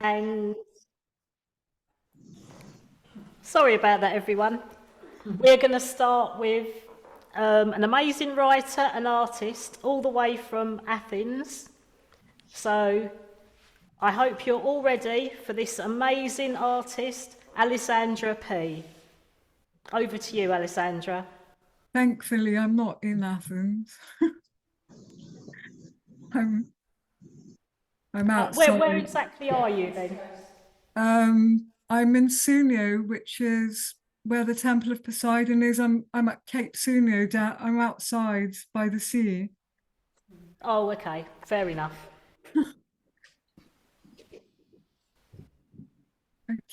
And sorry about that, everyone. We're going to start with an amazing writer and artist all the way from Athens. So I hope you're all ready for this amazing artist, Alessandra P. Over to you, Alessandra. Thankfully, I'm not in Athens. I'm outside. Where exactly are you then? I'm in Sunio, which is where the Temple of Poseidon is. I'm at Cape Sunio. I'm outside by the sea. Oh, okay, fair enough.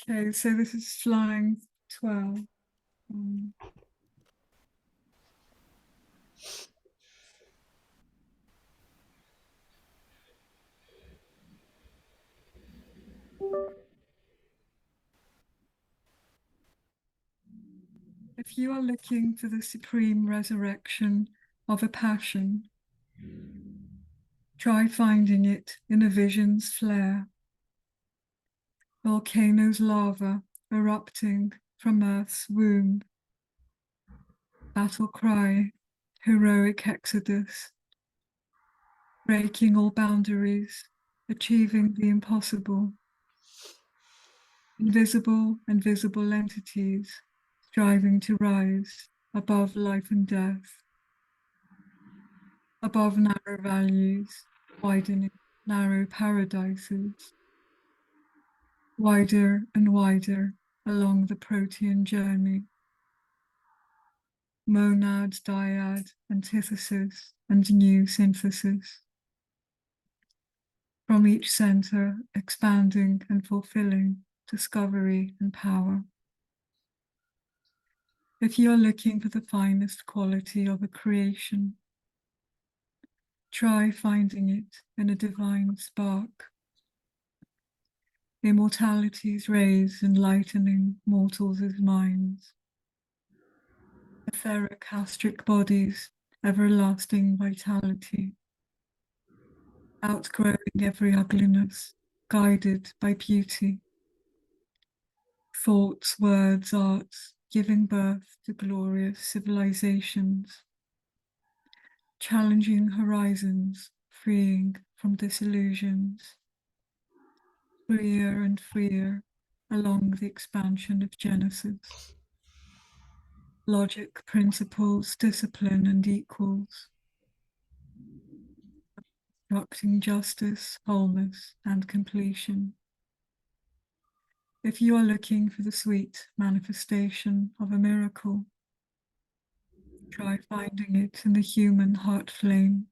Okay, so this is flying 12. If you are looking for the supreme resurrection of a passion, try finding it in a vision's flare. Volcanoes' lava erupting from Earth's womb. Battle cry, heroic exodus, breaking all boundaries, achieving the impossible. Invisible and visible entities striving to rise above life and death, above narrow values, widening narrow paradises, wider and wider along the protean journey. Monad, dyad, antithesis, and new synthesis. From each center, expanding and fulfilling discovery and power. If you're looking for the finest quality of a creation, try finding it in a divine spark. Immortality's rays enlightening mortals' minds. Etheric gastric bodies, everlasting vitality. Outgrowing every ugliness, guided by beauty. Thoughts, words, arts, giving birth to glorious civilizations. Challenging horizons, freeing from disillusions. Freer and freer along the expansion of Genesis. Logic, principles, discipline, and equals. Constructing justice, wholeness, and completion. If you are looking for the sweet manifestation of a miracle, try finding it in the human heart flame.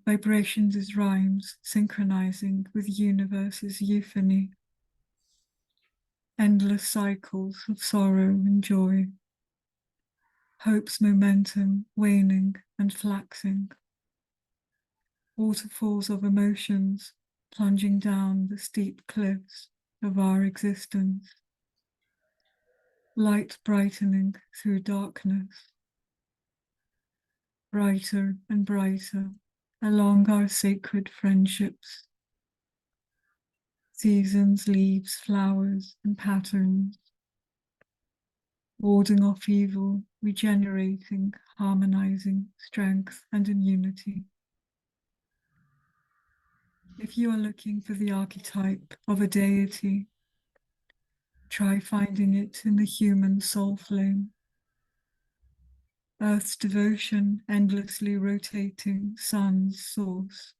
Vibrations as rhymes synchronizing with the universe's euphony. Endless cycles of sorrow and joy. Hope's momentum waning and flaxing. Waterfalls of emotions plunging down the steep cliffs of our existence. Light brightening through darkness. Brighter and brighter along our sacred friendships. Seasons, leaves, flowers, and patterns. Warding off evil, regenerating, harmonizing strength and immunity. If you are looking for the archetype of a deity, try finding it in the human soul flame. Earth's devotion, endlessly rotating sun's source.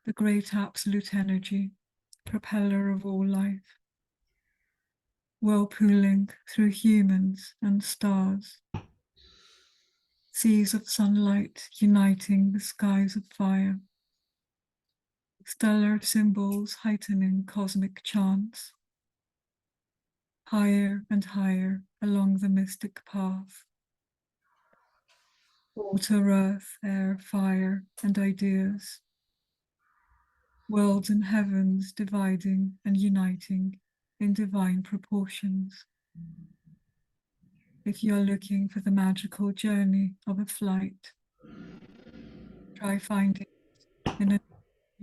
The great absolute energy, propeller of all life. Whirlpooling through humans and stars. Seas of sunlight uniting the skies of fire. Stellar symbols heightening cosmic chants. Higher and higher along the mystic path. Water, earth, air, fire, and ideas. Worlds and heavens dividing and uniting in divine proportions. If you are looking for the magical journey of a flight, try finding it in a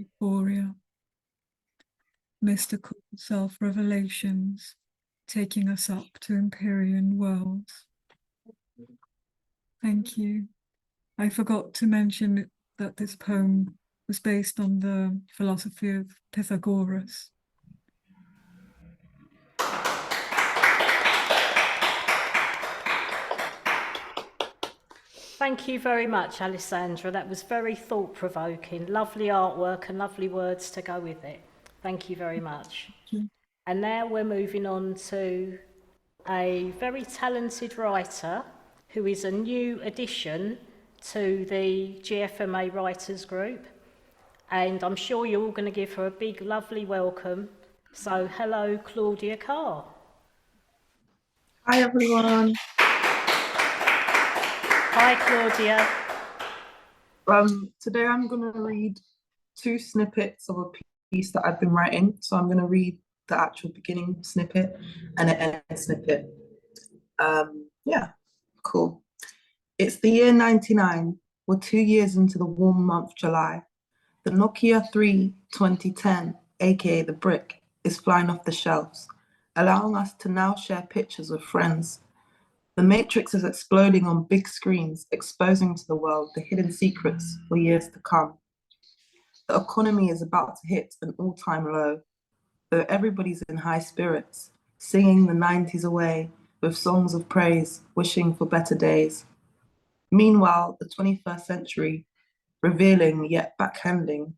euphoria, mystical self-revelations, taking us up to Empyrean worlds. Thank you. I forgot to mention that this poem was based on the philosophy of Pythagoras. Thank you very much, Alessandra. That was very thought-provoking. Lovely artwork and lovely words to go with it. Thank you very much. Thank you. And now we're moving on to a very talented writer who is a new addition to the GFMA Writers Group. And I'm sure you're all going to give her a big, lovely welcome. So, hello, Claudia Carr. Hi everyone. Hi, Claudia. Today I'm going to read two snippets of a piece that I've been writing. So I'm going to read the actual beginning snippet and the end snippet. Yeah, cool. It's the year 99. We're 2 years into the warm month July. The Nokia 3 2010, aka the brick, is flying off the shelves, allowing us to now share pictures with friends. The matrix is exploding on big screens, exposing to the world the hidden secrets for years to come. The economy is about to hit an all-time low, though everybody's in high spirits, singing the 90s away with songs of praise, wishing for better days. Meanwhile, the 21st century, revealing yet backhanding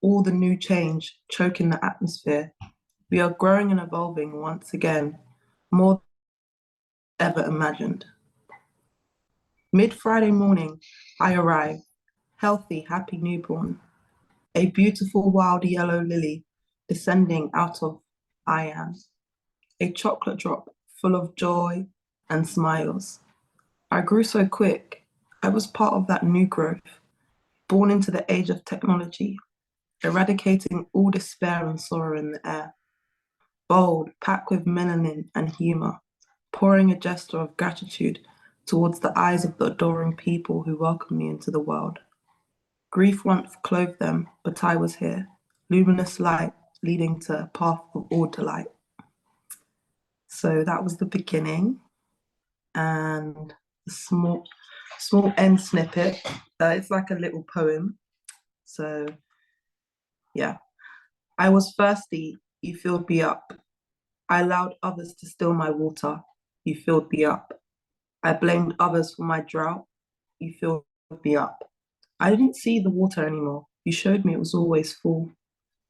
all the new change, choking the atmosphere. We are growing and evolving once again, more ever imagined. Mid-Friday morning, I arrive, healthy, happy newborn, a beautiful wild yellow lily descending out of I am, a chocolate drop full of joy and smiles. I grew so quick, I was part of that new growth, born into the age of technology, eradicating all despair and sorrow in the air. Bold, packed with melanin and humor, pouring a gesture of gratitude towards the eyes of the adoring people who welcomed me into the world. Grief once clothed them, but I was here, luminous light leading to a path of all delight. So that was the beginning, and the small end snippet. It's like a little poem. So yeah, I was thirsty, you filled me up. I allowed others to steal my water, you filled me up. I blamed others for my drought, you filled me up. I didn't see the water anymore, you showed me it was always full.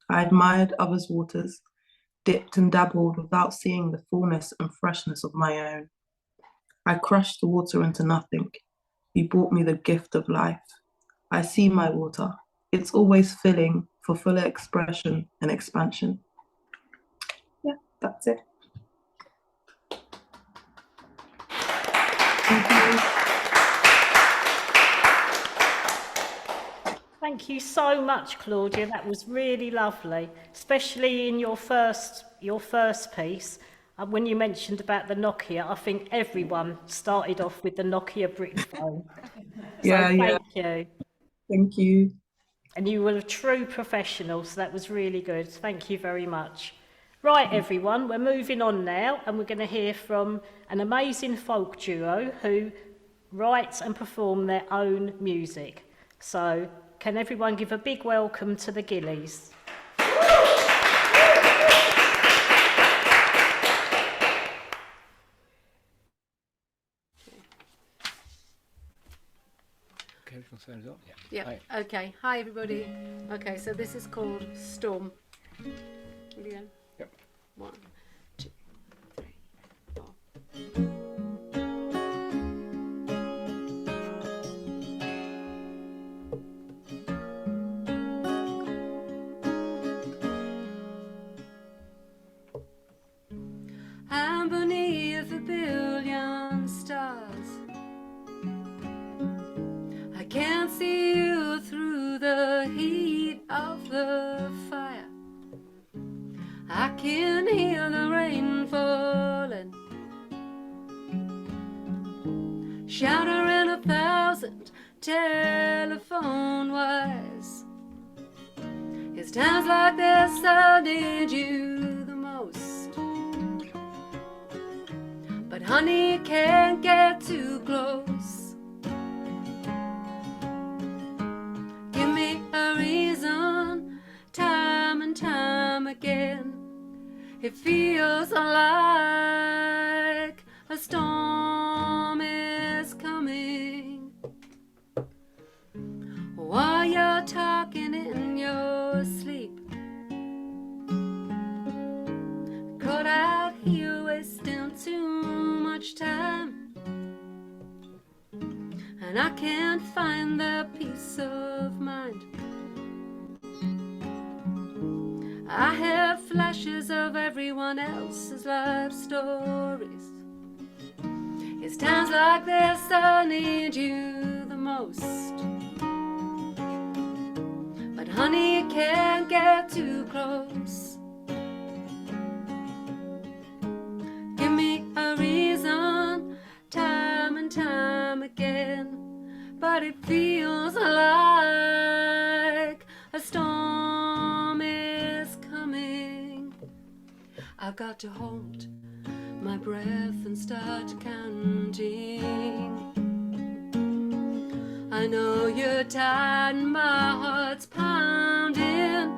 I admired others' waters, dipped and dabbled without seeing the fullness and freshness of my own. I crushed the water into nothing. You brought me the gift of life. I see my water. It's always filling for fuller expression and expansion. Yeah, that's it. Thank you. Thank you so much, Claudia. That was really lovely, especially in your first piece. When you mentioned about the Nokia, I think everyone started off with the Nokia brick phone. Yeah. Thank you. Thank you. And you were a true professional, so that was really good. Thank you very much. Right, everyone, we're moving on now, and we're going to hear from an amazing folk duo who write and perform their own music. So, can everyone give a big welcome to the Gillies? Okay, we can turn it up. Yeah. Right. Okay. Hi, everybody. Okay, so this is called Storm. Again. Yep. 1, 2, 3, 4. I'm beneath a billion stars. I can't see you through the heat of the fire. I can hear the rain falling, shattering 1,000 telephone wires. It's times like this I need you the most. But honey, you can't get too close. Give me a reason, time and time again. It feels like a storm is coming. While you're talking in your sleep, caught out here wasting too much time, and I can't find the peace of mind. I have flashes of everyone else's life stories. It's times like this I need you the most. But honey, you can't get too close. Give me a reason, time and time again. But it feels like a storm is coming. I've got to hold my breath and start counting. I know you're tired and my heart's pounding,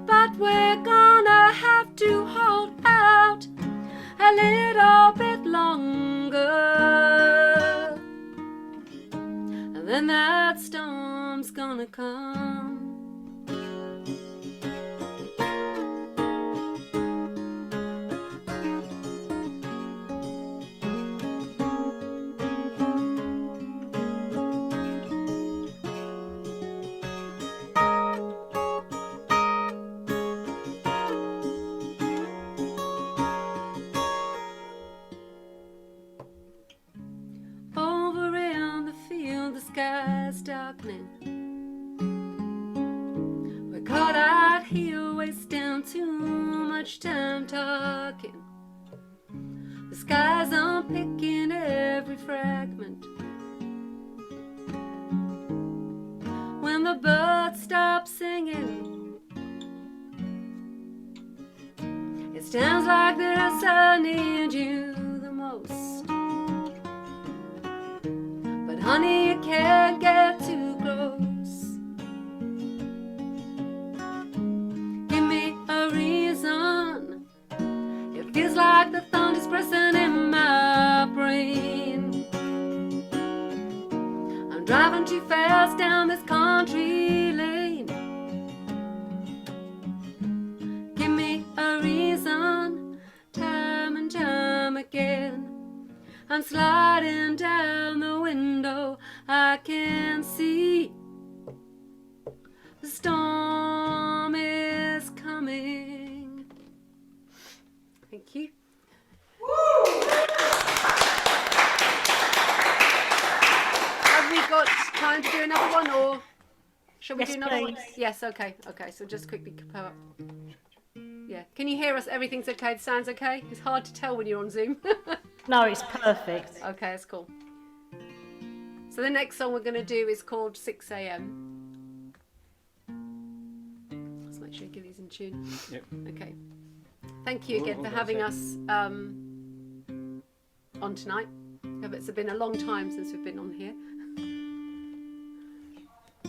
but we're gonna have to hold out a little bit longer, and then that storm's gonna come. Over in the field, the sky's darkening. We're caught out here wasting too much time talking. The sky's unpicking every fragment. When the birds stop singing, it's times like this I need you the most. But honey, you can't get too close. Give me a reason. It feels like the thunder's pressing in my brain. I'm driving too fast down this country lane. Give me a reason, time and time again. I'm sliding down the window, I can see the storm is coming. Thank you. Have we got time to do another one, or shall we Yes, do another one? please. Yes, okay, so just quickly compare up. Yeah, can you hear us? Everything's okay? The sound's okay? It's hard to tell when you're on Zoom. No, it's perfect. Okay, that's cool. So the next song we're going to do is called 6 a.m. Let's make sure Gilly's in tune. Yep. Okay. Thank you again for Hold on a having sec. us on tonight. It's been a long time since we've been on here.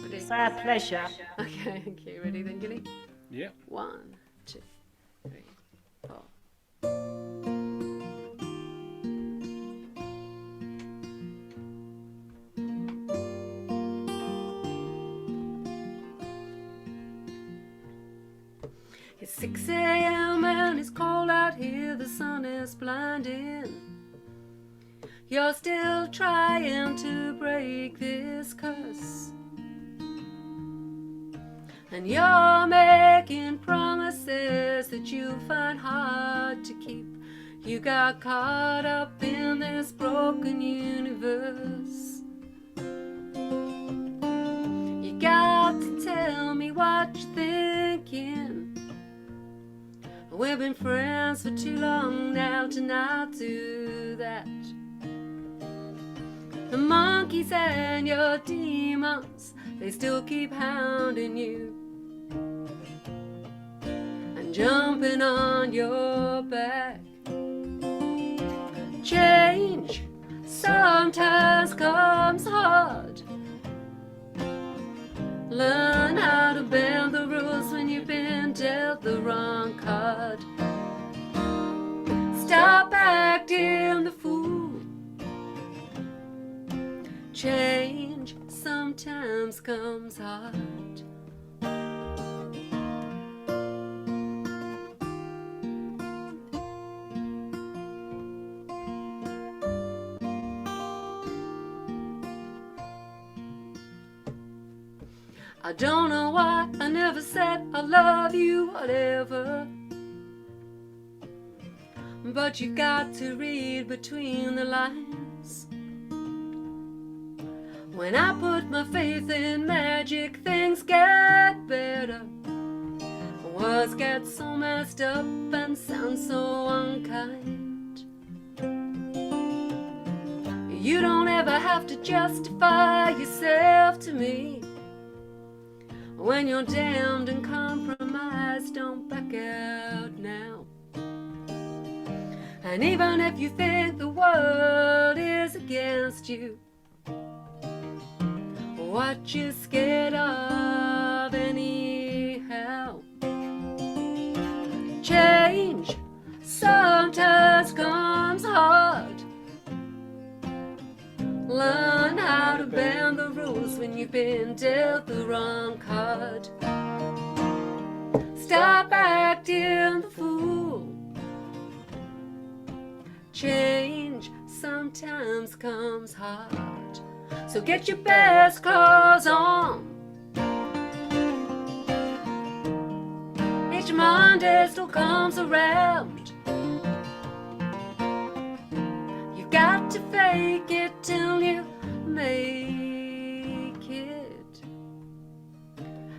Ready? It's our pleasure. Okay, thank you. Ready then, Gilly? Yep. 1, 2, 3, 4. It's 6 a.m. and it's cold out here, the sun is blinding. You're still trying to break this curse, and you're making promises that you'll find hard to keep. You got caught up in this broken universe. You got to tell me what you're thinking. We've been friends for too long now to not do that. The monkeys and your demons, they still keep hounding you. jumping on your back. Change sometimes comes hard. Learn how to bend the rules when you've been dealt the wrong card. Stop acting the fool. Change sometimes comes hard. I don't know why I never said I love you, whatever. But you got to read between the lines. When I put my faith in magic, things get better. Words get so messed up and sound so unkind. You don't ever have to justify yourself to me. When you're damned and compromised, don't back out now. And even if you think the world is against you, what you scared of anyhow? Change sometimes comes hard. Learn how to bend the rules when you've been dealt the wrong card. Stop acting the fool. Change sometimes comes hard. So get your best clothes on. Each Monday still comes around. You got to fake it till you make it.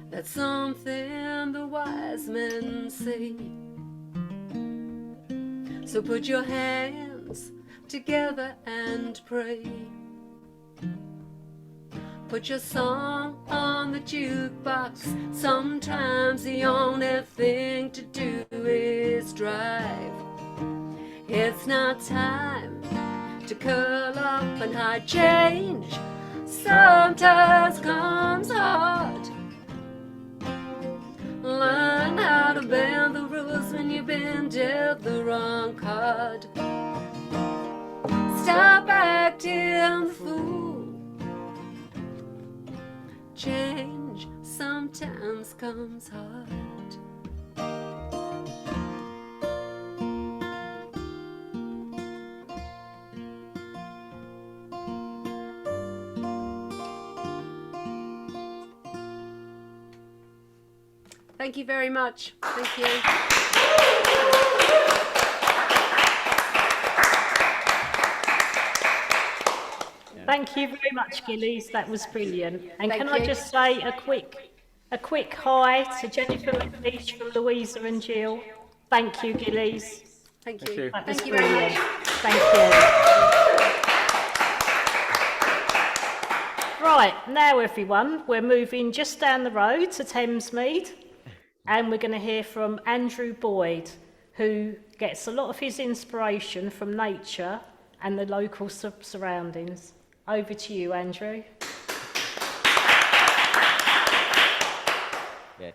That's something the wise men say. So put your hands together and pray. Put your song on the jukebox. Sometimes the only thing to do is drive. It's not time to curl up and hide. Change sometimes comes hard. Learn how to bend the rules when you've been dealt the wrong card. Stop acting the fool. Change sometimes comes hard. Thank you very much. Thank you. Thank you very much, Gillies. That was brilliant. And Thank can I you. just say a quick hi to Jennifer and Leach from Louisa and Jill. Thank you, Gillies. Thank Thank you. you. That was Thank you very brilliant. much. Thank you. Right, now everyone, we're moving just down the road to Thamesmead, and we're going to hear from Andrew Boyd, who gets a lot of his inspiration from nature and the local surroundings. Over to you, Andrew. Yeah,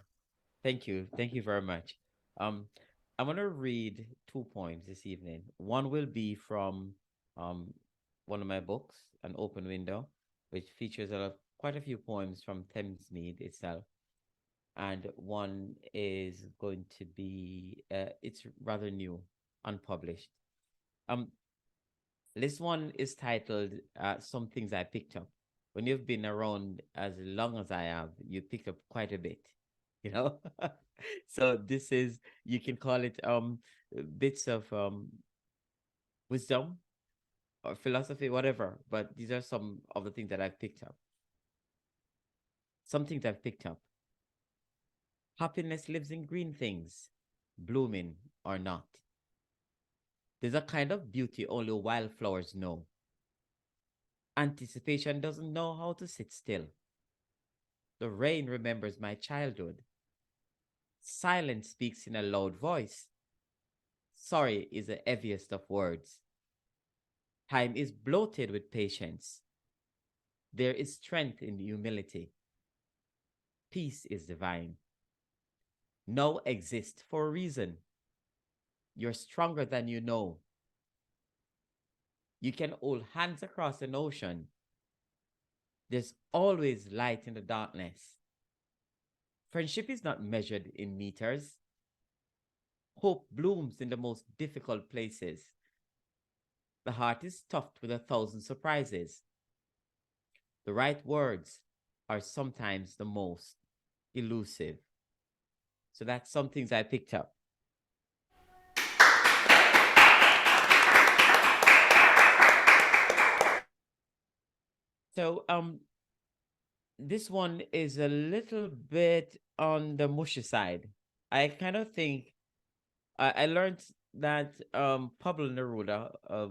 thank you. Thank you very much. I'm gonna read 2 poems this evening. One will be from one of my books, An Open Window, which features quite a few poems from Thamesmead itself. And one is going to be it's rather new, unpublished. This one is titled Some Things I Picked Up. When you've been around as long as I have, you picked up quite a bit, you know? So this is, you can call it bits of wisdom or philosophy, whatever. But these are some of the things that I've picked up. Some things I've picked up. Happiness lives in green things, blooming or not. There's a kind of beauty only wildflowers know. Anticipation doesn't know how to sit still. The rain remembers my childhood. Silence speaks in a loud voice. Sorry is the heaviest of words. Time is bloated with patience. There is strength in humility. Peace is divine. Now exists for a reason. You're stronger than you know. You can hold hands across an ocean. There's always light in the darkness. Friendship is not measured in meters. Hope blooms in the most difficult places. The heart is stuffed with 1,000 surprises. The right words are sometimes the most elusive. So that's some things I picked up. So this one is a little bit on the mushy side. I kind of think I learned that Pablo Neruda, a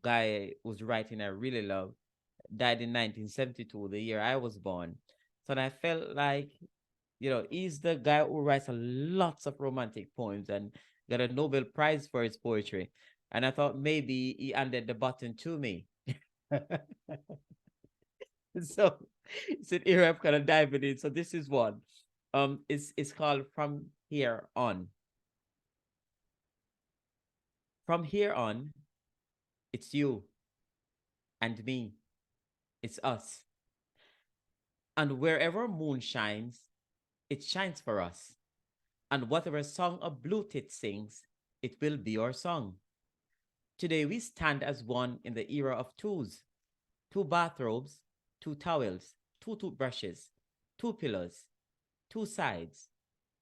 guy whose writing I really love, died in 1972, the year I was born. So I felt like, you know, he's the guy who writes lots of romantic poems and got a Nobel Prize for his poetry. And I thought maybe he handed the button to me. So it's an era I'm kind of diving in. So this is one. It's called From Here On. From here on, it's you and me. It's us. And wherever moon shines, it shines for us. And whatever song a blue tit sings, it will be our song. Today we stand as one in the era of twos. 2 bathrobes, 2 towels, 2 toothbrushes, 2 pillows, 2 sides.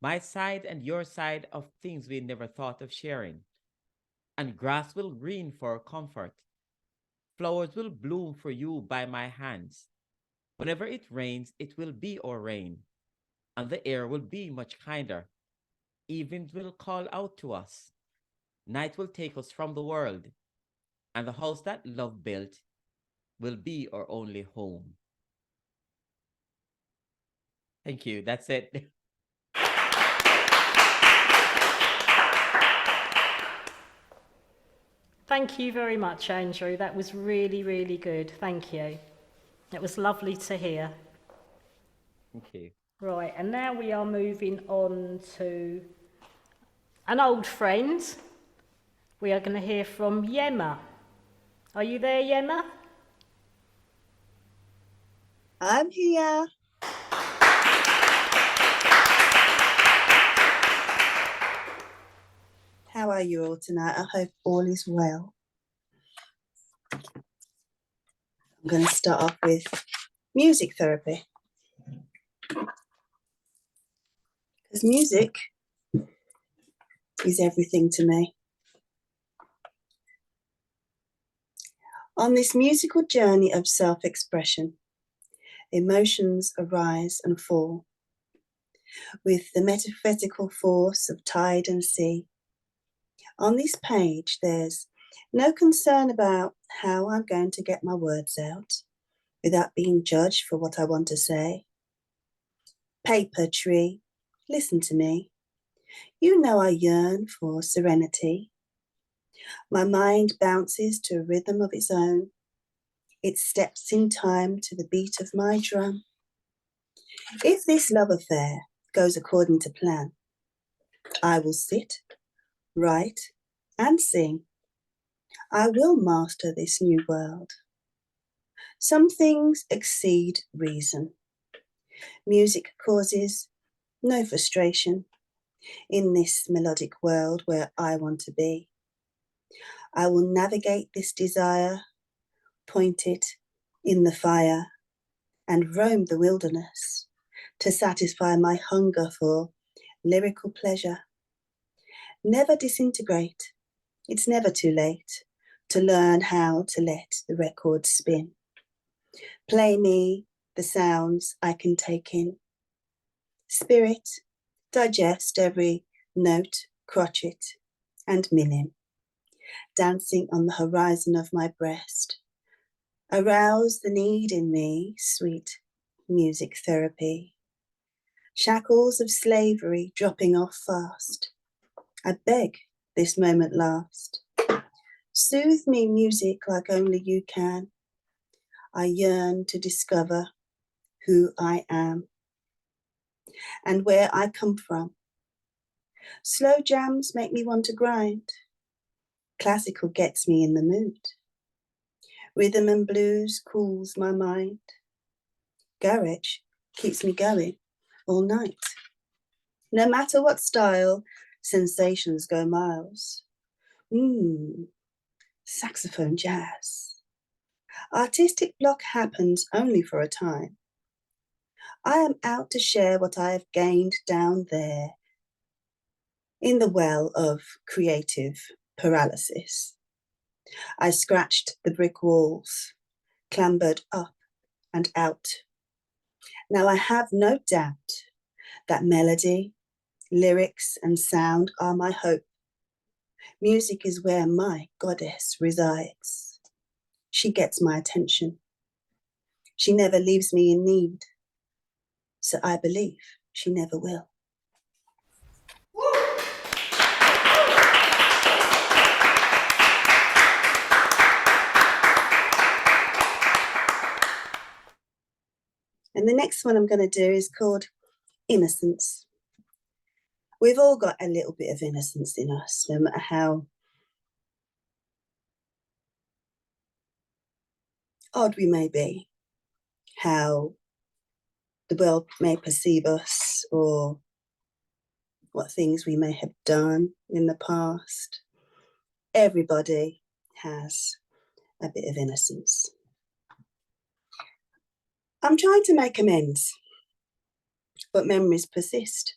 My side and your side of things we never thought of sharing. And grass will green for comfort. Flowers will bloom for you by my hands. Whenever it rains, it will be our rain. And the air will be much kinder. Evenings will call out to us. Night will take us from the world. And the house that love built will be our only home. Thank you. That's it. Thank you very much, Andrew. That was really, really good. Thank you. It was lovely to hear. Thank you. Right, and now we are moving on to an old friend. We are going to hear from Yema. Are you there, Yema? I'm here. How are you all tonight? I hope all is well. I'm going to start off with music therapy. Because music is everything to me. On this musical journey of self-expression, emotions arise and fall with the metaphysical force of tide and sea. On this page, there's no concern about how I'm going to get my words out without being judged for what I want to say. Paper tree, listen to me. You know I yearn for serenity. My mind bounces to a rhythm of its own. It steps in time to the beat of my drum. If this love affair goes according to plan, I will sit, write, and sing. I will master this new world. Some things exceed reason. Music causes no frustration in this melodic world where I want to be. I will navigate this desire, point it in the fire, and roam the wilderness to satisfy my hunger for lyrical pleasure. Never disintegrate. It's never too late to learn how to let the record spin. Play me the sounds I can take in. Spirit, digest every note, crotchet, and milim. Dancing on the horizon of my breast. Arouse the need in me, sweet music therapy. shackles of slavery dropping off fast. I beg this moment last. Soothe me, music, like only you can. I yearn to discover who I am and where I come from. Slow jams make me want to grind. Classical gets me in the mood. Rhythm and blues cools my mind. Garage keeps me going all night. No matter what style, sensations go miles. Saxophone jazz. Artistic block happens only for a time. I am out to share what I have gained down there in the well of creative paralysis. I scratched the brick walls, clambered up and out. Now I have no doubt that melody, lyrics, and sound are my hope. Music is where my goddess resides. She gets my attention. She never leaves me in need. So I believe she never will. And the next one I'm going to do is called Innocence. We've all got a little bit of innocence in us, no matter how odd we may be, how the world may perceive us, or what things we may have done in the past. Everybody has a bit of innocence. I'm trying to make amends, but memories persist,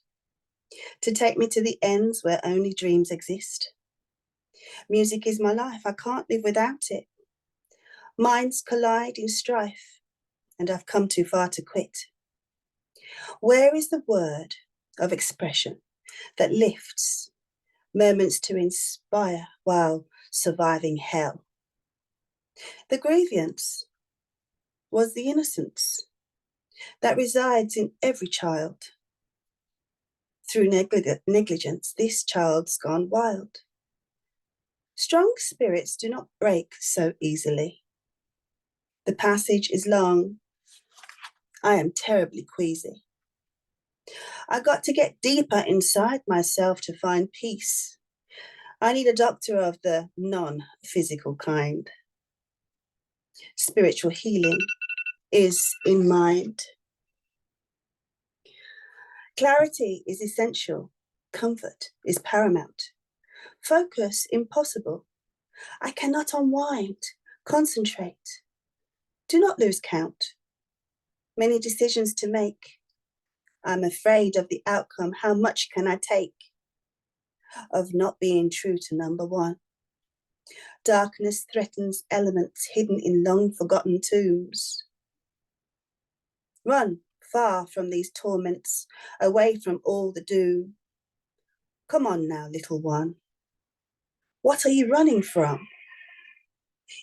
to take me to the ends where only dreams exist. Music is my life, I can't live without it. Minds collide in strife, and I've come too far to quit. Where is the word of expression that lifts moments to inspire while surviving hell? The grievance was the innocence that resides in every child. Through negligence, this child's gone wild. Strong spirits do not break so easily. The passage is long. I am terribly queasy. I got to get deeper inside myself to find peace. I need a doctor of the non-physical kind. Spiritual healing is in mind. Clarity is essential. Comfort is paramount. Focus impossible. I cannot unwind, concentrate. Do not lose count. Many decisions to make. I'm afraid of the outcome. How much can I take of not being true to number one? Darkness threatens elements hidden in long forgotten tombs. Run far from these torments, away from all the doom. Come on now, little one. What are you running from?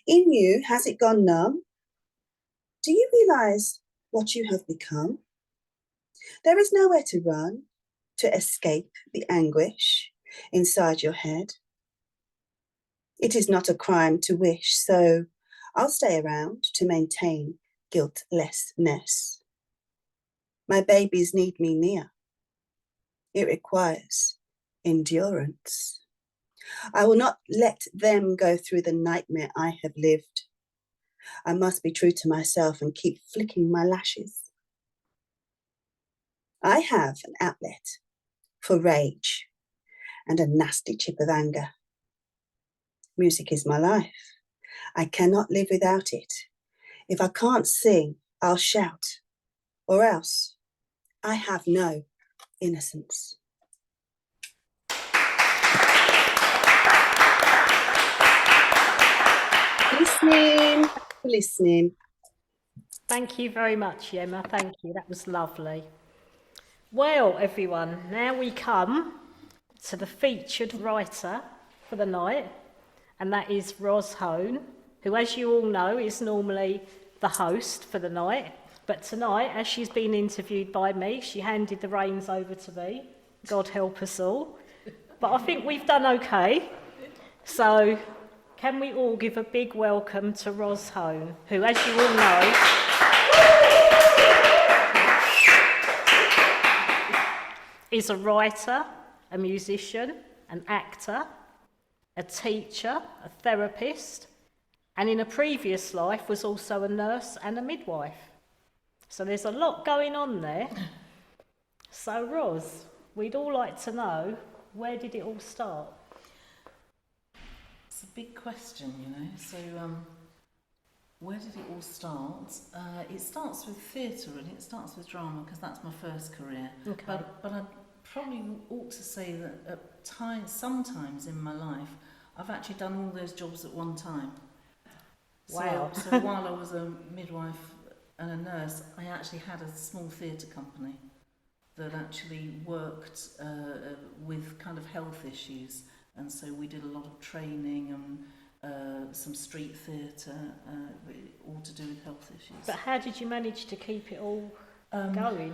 In you, has it gone numb? Do you realize what you have become? There is nowhere to run, to escape the anguish inside your head. It is not a crime to wish, so I'll stay around to maintain guiltlessness. My babies need me near. It requires endurance. I will not let them go through the nightmare I have lived. I must be true to myself and keep flicking my lashes. I have an outlet for rage and a nasty chip of anger. Music is my life. I cannot live without it. If I can't sing, I'll shout, or else I have no innocence. Listening. Thank you very much, Yema. Thank you. That was lovely. Well, everyone, now we come to the featured writer for the night, and that is Ros Hone, who, as you all know, is normally the host for the night, But tonight, as she's been interviewed by me, she handed the reins over to me. God help us all. But I think we've done okay. So can we all give a big welcome to Ros Hone, who, as you all know, is a writer, a musician, an actor, a teacher, a therapist, and in a previous life was also a nurse and a midwife. So there's a lot going on there. So Ros, we'd all like to know, where did it all start? It's a big question, you know. So, where did it all start? It starts with theatre and it starts with drama because that's my first career. Okay. But I probably ought to say that at times, sometimes in my life, I've actually done all those jobs at one time. Wow. So while I was a midwife and a nurse, I actually had a small theatre company that actually worked with kind of health issues. And so we did a lot of training and some street theatre, all to do with health issues. But how did you manage to keep it all going?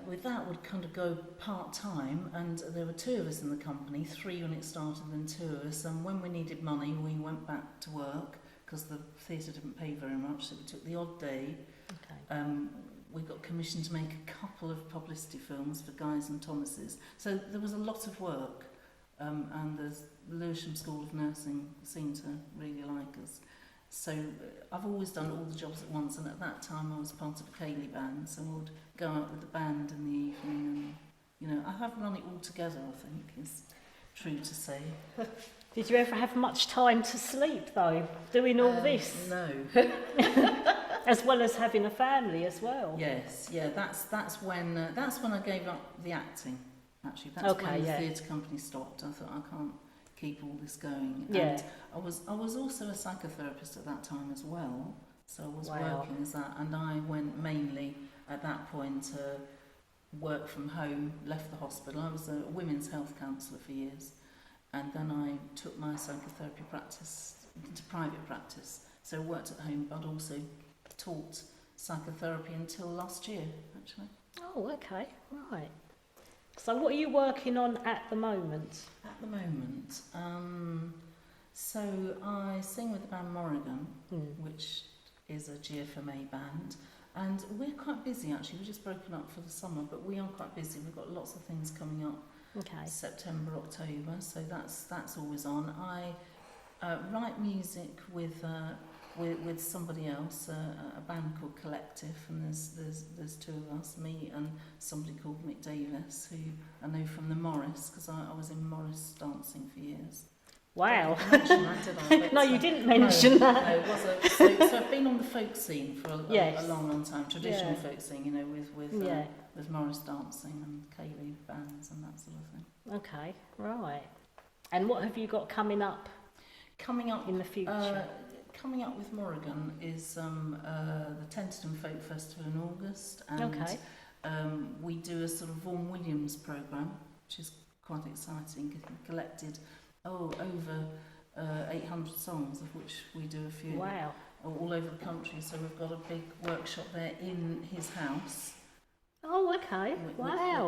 With that would kind of go part-time, and there were 2 of us in the company, 3 when it started and 2 of us, and when we needed money we went back to work because the theatre didn't pay very much, so we took the odd day. Okay. We got commissioned to make a couple of publicity films for Guys and Thomases, so there was a lot of work. And the Lewisham School of Nursing seemed to really like us. So I've always done all the jobs at once, and at that time I was part of a Ceilidh band, so I would go out with the band in the evening, and you know, I have run it all together, I think, is true to say. Did you ever have much time to sleep though, doing all this? No. As well as having a family as well? Yes, yeah, that's when I gave up the acting. Actually, that's when the theatre company stopped. I thought, I can't keep all this going. Yeah. And I was also a psychotherapist at that time as well, so I was Wow. working as that, and I went mainly at that point to work from home, left the hospital. I was a women's health counsellor for years, and then I took my psychotherapy practice into private practice. So I worked at home, but also taught psychotherapy until last year, actually. Oh, okay, right. So what are you working on at the moment? At the moment, so I sing with the band Morrigan, which is a GFMA band, and we're quite busy actually. We've just broken up for the summer, but we are quite busy. We've got lots of things coming up. Okay. September, October, so that's always on. I write music with somebody else, a band called Collective, and there's 2 of us, me and somebody called Mick Davis, who I know from the Morris, because I was in Morris dancing for years. Wow. I didn't mention that, did I? No, you didn't mention that. No, it was so I've been on the folk scene for a Yes. long time, traditional Yeah. folk scene, you know, with Morris dancing and Ceilidh bands and that sort of thing. Okay, right. And what have you got coming up Coming up in the future? Coming up with Morrigan is the Tenterden Folk Festival in August, and Okay. We do a sort of Vaughan Williams programme, which is quite exciting. He collected over 800 songs, of which we do a few Wow. all over the country. So we've got a big workshop there in his house. Oh, okay. Wow.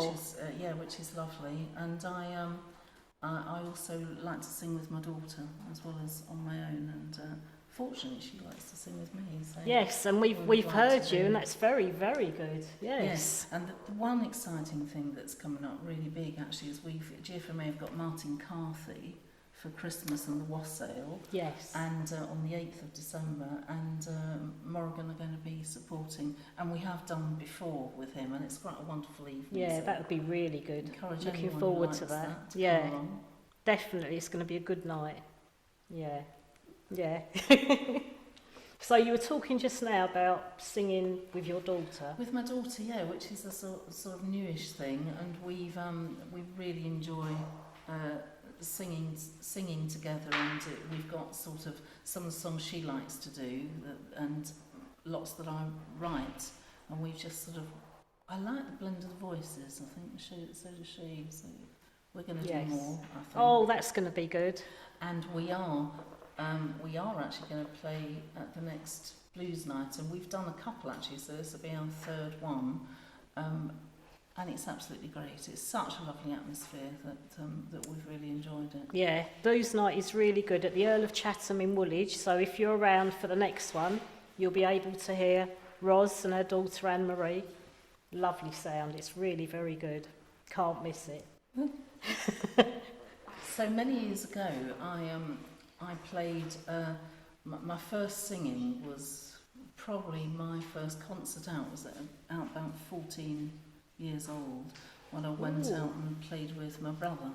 Which is lovely. And I also like to sing with my daughter as well as on my own, and fortunately she likes to sing with me. So Yes, and we've like heard to you, do- and that's very, very good. Yes. And the one exciting thing that's coming up really big actually is GFMA have got Martin Carthy for Christmas and the Wassail, Yes. and on the 8th of December, and Morrigan are going to be supporting, and we have done before with him, and it's quite a wonderful evening. Yeah, so that would be really good. encourage Looking anyone who forward likes to that. to Yeah. come along. Definitely, it's going to be a good night. Yeah. Yeah. So you were talking just now about singing with your daughter. With my daughter, yeah, which is a sort of newish thing, and we really enjoy singing together, and we've got sort of some of the songs she likes to do, and lots that I write, and we've just sort of, I like the blend of the voices. I think so does she. So we're going to Yes. do more, I think. Oh, that's going to be good. And we are actually going to play at the next blues night, and we've done a couple actually, so this will be our third one. And it's absolutely great. It's such a lovely atmosphere that we've really enjoyed it. Yeah, Blues Night is really good at the Earl of Chatham in Woolwich, so if you're around for the next one, you'll be able to hear Ros and her daughter Anne-Marie. Lovely sound, it's really very good. Can't miss it. So many years ago, I played, my first singing was probably my first concert out, was out about 14 years old, when I went out and played with my brother,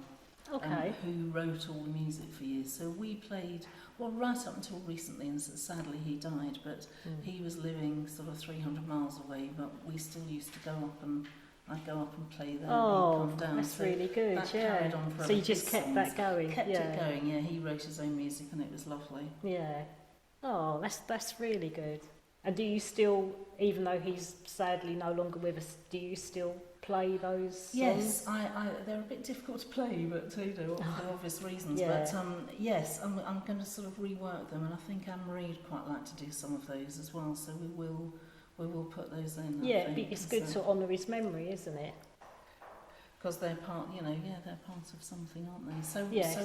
who wrote all the music for years. So we played, well, right up until recently, and sadly he died, but he was living sort of 300 miles away, but we still used to go up, and I'd go up and play there, and he'd come down. That's so really good, that yeah. carried on forever. So you just His kept songs that going? Kept yeah. it going, yeah. He wrote his own music, and it was lovely. Yeah. Oh, that's really good. And do you still, even though he's sadly no longer with us, do you still play those songs? Yes, they're a bit difficult to play, but for obvious reasons. Yeah. But yes, I'm going to sort of rework them, and I think Anne-Marie would quite like to do some of those as well. So we will put those in. Yeah, it's good to honour his memory, isn't it? Because they're part, they're part of something, aren't they? So Yes. so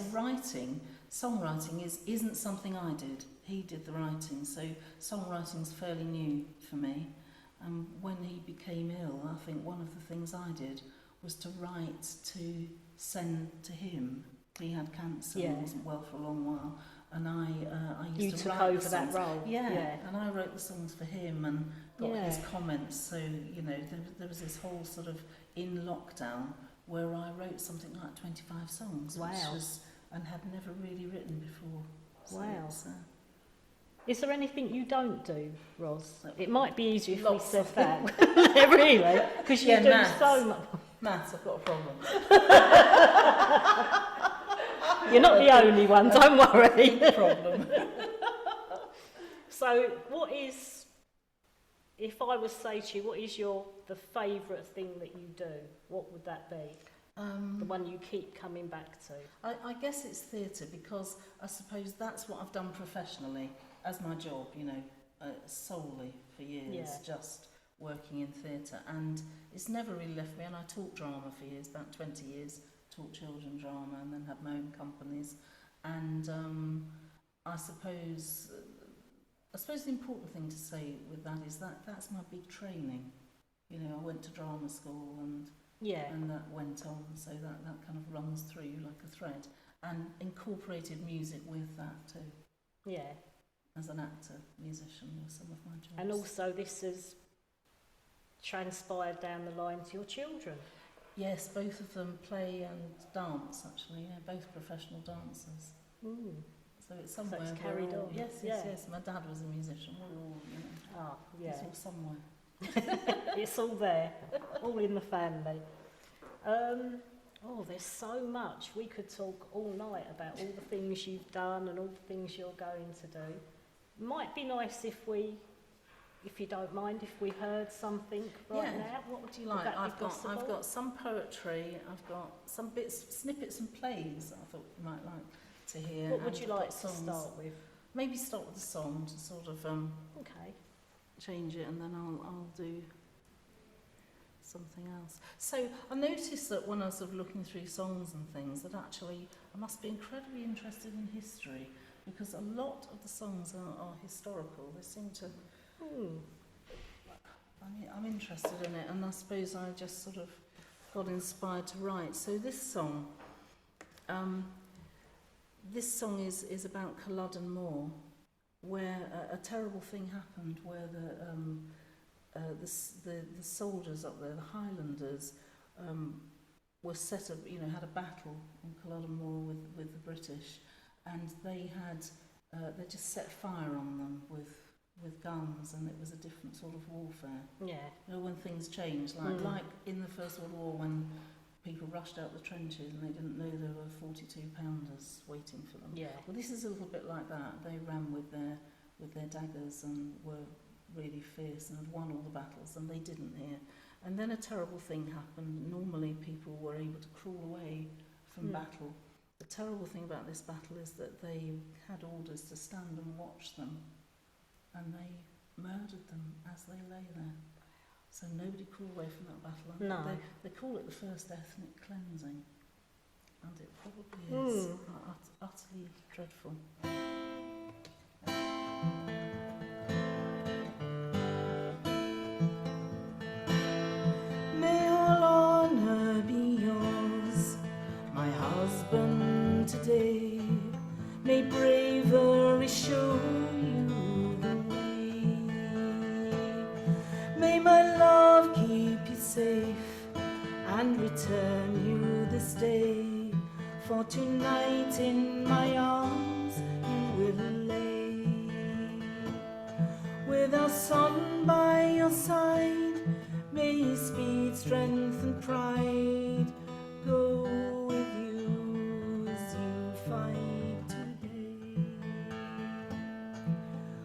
songwriting isn't something I did. He did the writing. So songwriting's fairly new for me. And when he became ill, I think one of the things I did was to write to send to him. He had cancer and wasn't well for a long while, and I used to write over the that songs. role. Yeah, and I wrote the songs for him and got his Yeah. comments. So there was this whole sort of in lockdown where I wrote something like 25 songs, Wow. which was and had never really written before. So Wow. it's, Is there anything you don't do, Ros? It might be easier if Lots we of said that. Really? Because you do maths. so much. Maths, I've got a problem. You're not the only one, don't worry. Problem. So what is, if I was to say to you, what is the favourite thing that you do? What would that be? The one you keep coming back to? I guess it's theatre, because I suppose that's what I've done professionally as my job, solely for years, just working in theatre. And it's never really left me, and I taught drama for years, about 20 years, taught children drama, and then had my own companies. And I suppose the important thing to say with that is that that's my big training. I went to drama school and that went on, so that kind of runs through like a thread, and incorporated music with that too. Yeah. As an actor, musician, were some of my jobs. And also this has transpired down the line to your children. Yes, both of them play and dance, actually. Yeah, both professional dancers. Mm. So it's somewhere. So it's carried on. Yes. My dad was a musician. We're all, it's all somewhere. It's all there, all in the family. There's so much. We could talk all night about all the things you've done and all the things you're going to do. Might be nice if you don't mind, if we heard something right now. What would you like? I've got some poetry. I've got some snippets and plays I thought you might like to hear. What would you I've got like to songs. start with? Maybe start with a song to sort of Okay. change it, and then I'll do something else. So I noticed that when I was sort of looking through songs and things, that actually I must be incredibly interested in history, because a lot of the songs are historical. They seem to. I'm interested in it, and I suppose I just sort of got inspired to write. So this song is about Culloden Moor, where a terrible thing happened, where the soldiers up there, the Highlanders, were set up, had a battle on Culloden Moor with the British, and they just set fire on them with guns, and it was a different sort of warfare. Yeah. When things change, like in the First World War, when people rushed out the trenches and they didn't know there were 42-pounders waiting for them. Yeah. Well, this is a little bit like that. They ran with their daggers and were really fierce and had won all the battles, and they didn't here. And then a terrible thing happened. Normally people were able to crawl away from battle. The terrible thing about this battle is that they had orders to stand and watch them, and they murdered them as they lay there. So nobody crawled away from that battle. No. They call it the first ethnic cleansing, and it probably is utterly dreadful. May all honor be yours, my husband, today. May bravery show you the way. May my love keep you safe and return you this day. For tonight in my arms you will lay. With our son by your side, may his speed, strength and pride go with you as you fight today.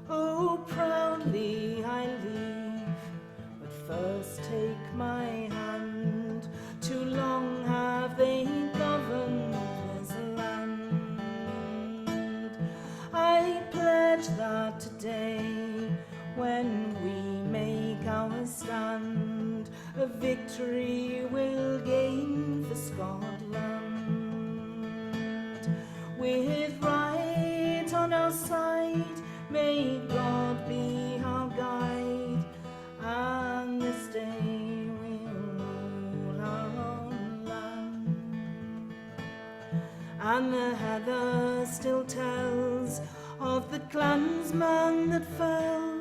Oh, proudly I leave, but first take my hand. Too long have they governed this land. I pledge that today, when we make our stand, a victory will gain for Scotland. With right on our side, may God be our guide, and this day we'll rule our own land. And the heather still tells of the clansman that fell,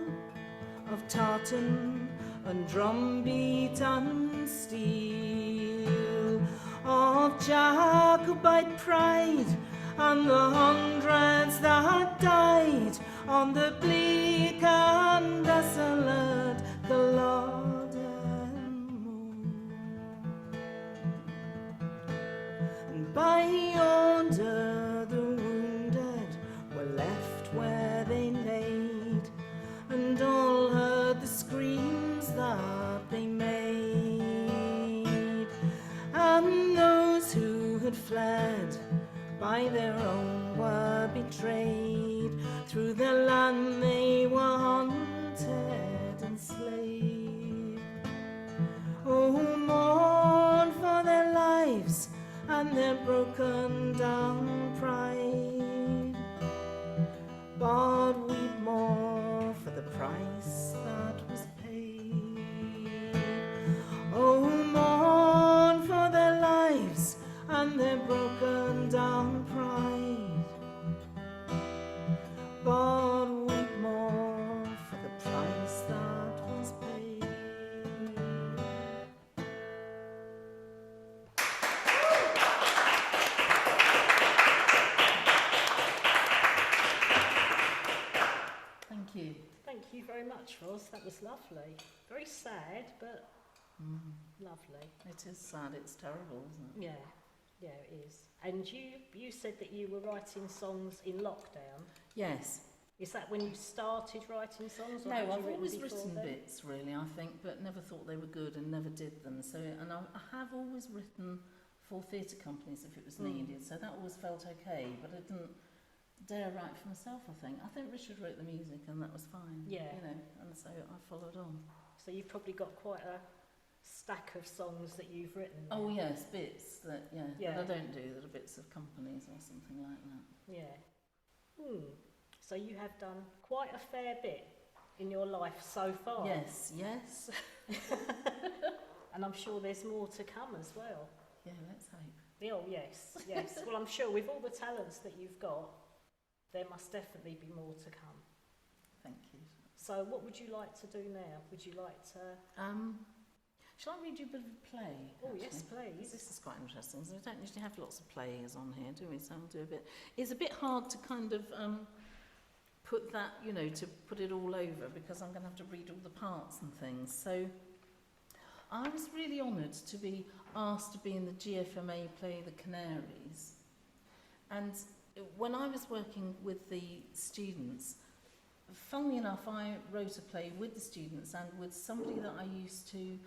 of tartan and drumbeat and steel, of Jacobite pride and the hundreds that died on the bleak and desolate Culloden moor. And by yonder the wounded were left where they laid, and all heard the screams that they made. And those who had fled by their own were betrayed. Through the land they were hunted and slain. Oh, mourn for their lives and their broken down pride, but weep more for the price that was paid. Oh, mourn for their lives and their broken down pride, but weep more for the price that was paid. Thank you. Thank you very much, Ros. That was lovely. Very sad, but lovely. It is sad, it's terrible, isn't it? Yeah, it is. And you said that you were writing songs in lockdown. Yes. Is that when you started writing songs? Or No, had you I've always before written then? bits, really, I think, but never thought they were good and never did them. So, and I have always written for theatre companies if it was needed, so that always felt okay, but I didn't dare write for myself, I think. I think Richard wrote the music and that was fine. Yeah. You know, and so I followed on. So you've probably got quite a stack of songs that you've written. Oh yes, bits that, Yeah. that I don't do, that are bits of companies or something like that. Yeah. So you have done quite a fair bit in your life so far. Yes. And I'm sure there's more to come as well. Yeah, let's hope. Oh, yes. Well, I'm sure with all the talents that you've got, there must definitely be more to come. Thank you. So what would you like to do now? Would you like to... Shall I read you a bit of a play? Oh, actually? yes, please. This is quite interesting. So we don't usually have lots of plays on here, do we? So I'll do a bit. It's a bit hard to kind of put that, to put it all over, because I'm going to have to read all the parts and things. So I was really honoured to be asked to be in the GFMA play The Canaries. And when I was working with the students, funnily enough, I wrote a play with the students and with somebody that I used to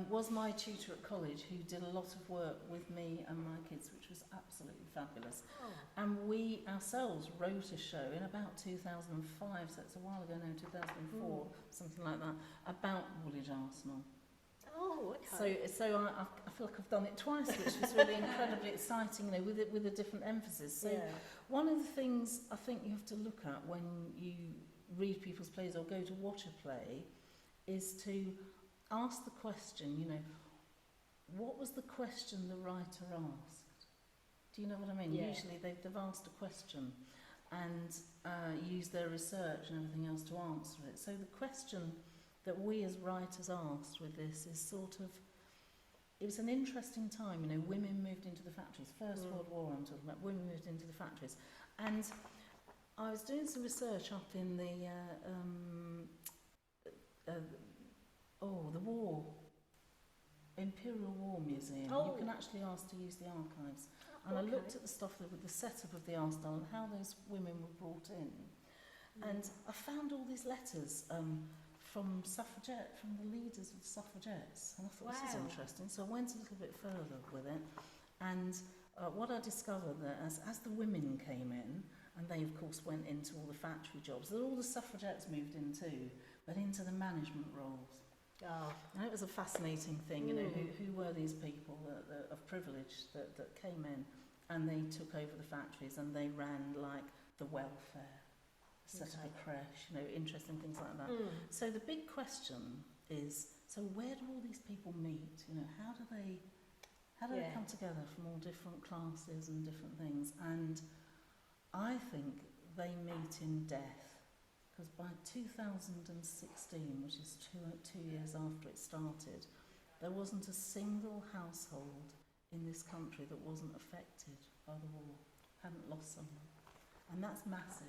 was my tutor at college, who did a lot of work with me and my kids, which was absolutely fabulous. And we ourselves wrote a show in about 2005, so it's a while ago now, 2004, something like that, about Woolwich Arsenal. Oh, okay. So I feel like I've done it twice, which was really incredibly exciting, you know, with a different emphasis. So one of the things I think you have to look at when you read people's plays or go to watch a play is to ask the question, you know, what was the question the writer asked? Do you know what I mean? Yeah. Usually they've asked a question and used their research and everything else to answer it. So the question that we as writers asked with this is sort of, it was an interesting time, you know, women moved into the factories, First World War I'm talking about, women moved into the factories. And I was doing some research up in the Imperial War Museum. Oh. You can actually ask to use the archives. And I looked at the stuff with the setup of the Arsenal and how those women were brought in. And I found all these letters from the leaders of the suffragettes. And I thought, this is interesting. So I went a little bit further with it. And what I discovered that as the women came in, and they of course went into all the factory jobs, that all the suffragettes moved into, but into the management roles. Oh. And it was a fascinating thing, you know, who were these people of privilege that came in, and they took over the factories and they ran like the welfare, set up a creche, you know, interesting things like that. So the big question is, so where do all these people meet? You know, how do they come together from all different classes and different things? And I think they meet in death. Because by 2016, which is two years after it started, there wasn't a single household in this country that wasn't affected by the war, hadn't lost someone. And that's massive.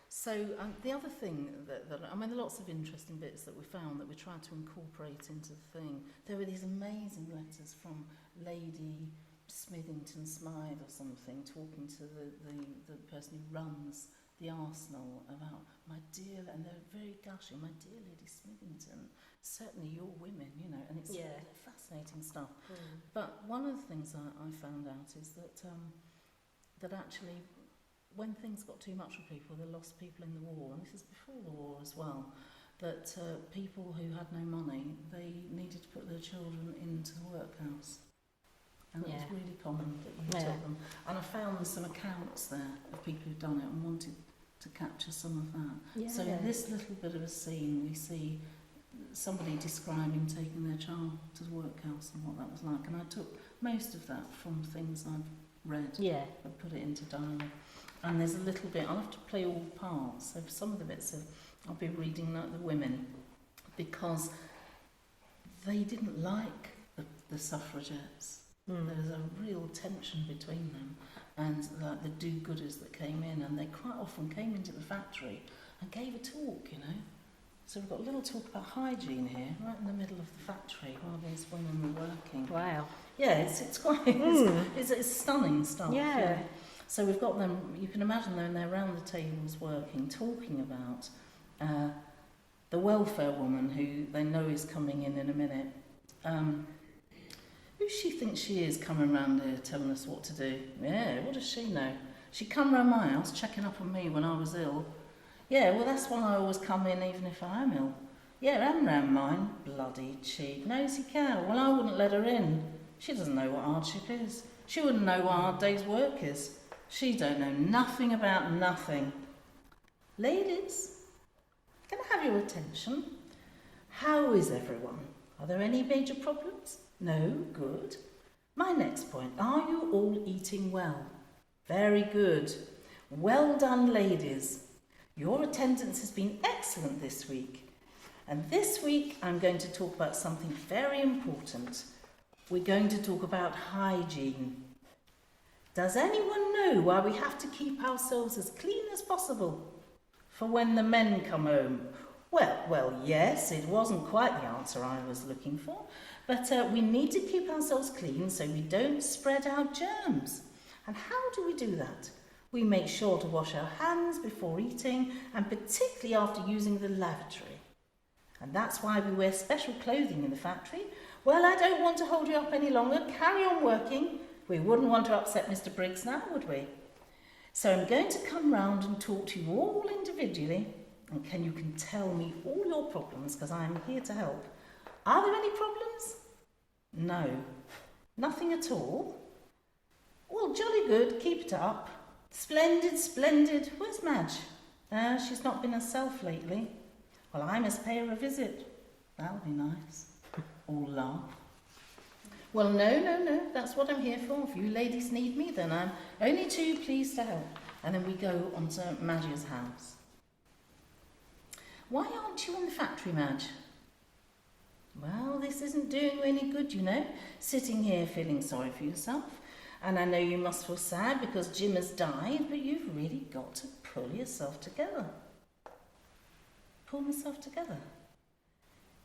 So the other thing that there are lots of interesting bits that we found that we tried to incorporate into the thing. There were these amazing letters from Lady Smithington Smythe or something, talking to the person who runs the Arsenal about, my dear, and they're very gushing, my dear Lady Smithington, certainly you're women, you know, and it's fascinating stuff. But one of the things I found out is that actually when things got too much for people, they lost people in the war, and this is before the war as well, that people who had no money, they needed to put their children into the workhouse. And it was really common that you took them. And I found some accounts there of people who'd done it and wanted to capture some of that. Yeah. So in this little bit of a scene, we see somebody describing taking their child to the workhouse and what that was like. And I took most of that from things I've read and put it into dialogue. And there's a little bit, I'll have to play all parts. So for some of the bits, I'll be reading like the women, because they didn't like the suffragettes. There was a real tension between them and the do-gooders that came in, and they quite often came into the factory and gave a talk, you know. So we've got a little talk about hygiene here, right in the middle of the factory while these women were working. Wow. Yeah, it's quite, it's stunning stuff. Yeah. So we've got them, you can imagine them, they're around the tables working, talking about the welfare woman who they know is coming in a minute. Who she thinks she is coming round here telling us what to do? Yeah, what does she know? She come round my house checking up on me when I was ill. Yeah, well that's why I always come in even if I am ill. Yeah, I'm round mine. Bloody cheap, nosy cow. Well, I wouldn't let her in. She doesn't know what hardship is. She wouldn't know what a hard day's work is. She don't know nothing about nothing. Ladies, can I have your attention? How is everyone? Are there any major problems? No? Good. My next point, are you all eating well? Very good. Well done, ladies. Your attendance has been excellent this week. And this week I'm going to talk about something very important. We're going to talk about hygiene. Does anyone know why we have to keep ourselves as clean as possible for when the men come home? Well, yes, it wasn't quite the answer I was looking for, but we need to keep ourselves clean so we don't spread out germs. And how do we do that? We make sure to wash our hands before eating, and particularly after using the lavatory. And that's why we wear special clothing in the factory. Well, I don't want to hold you up any longer. Carry on working. We wouldn't want to upset Mr. Briggs now, would we? So I'm going to come round and talk to you all individually, and you can tell me all your problems, because I'm here to help. Are there any problems? No. Nothing at all? Well, jolly good. Keep it up. Splendid, splendid. Where's Madge? She's not been herself lately. Well, I must pay her a visit. That'll be nice. All laugh. Well, no, that's what I'm here for. If you ladies need me, then I'm only too pleased to help. And then we go on to Madge's house. Why aren't you in the factory, Madge? Well, this isn't doing you any good, you know, sitting here feeling sorry for yourself. And I know you must feel sad because Jim has died, but you've really got to pull yourself together. Pull myself together.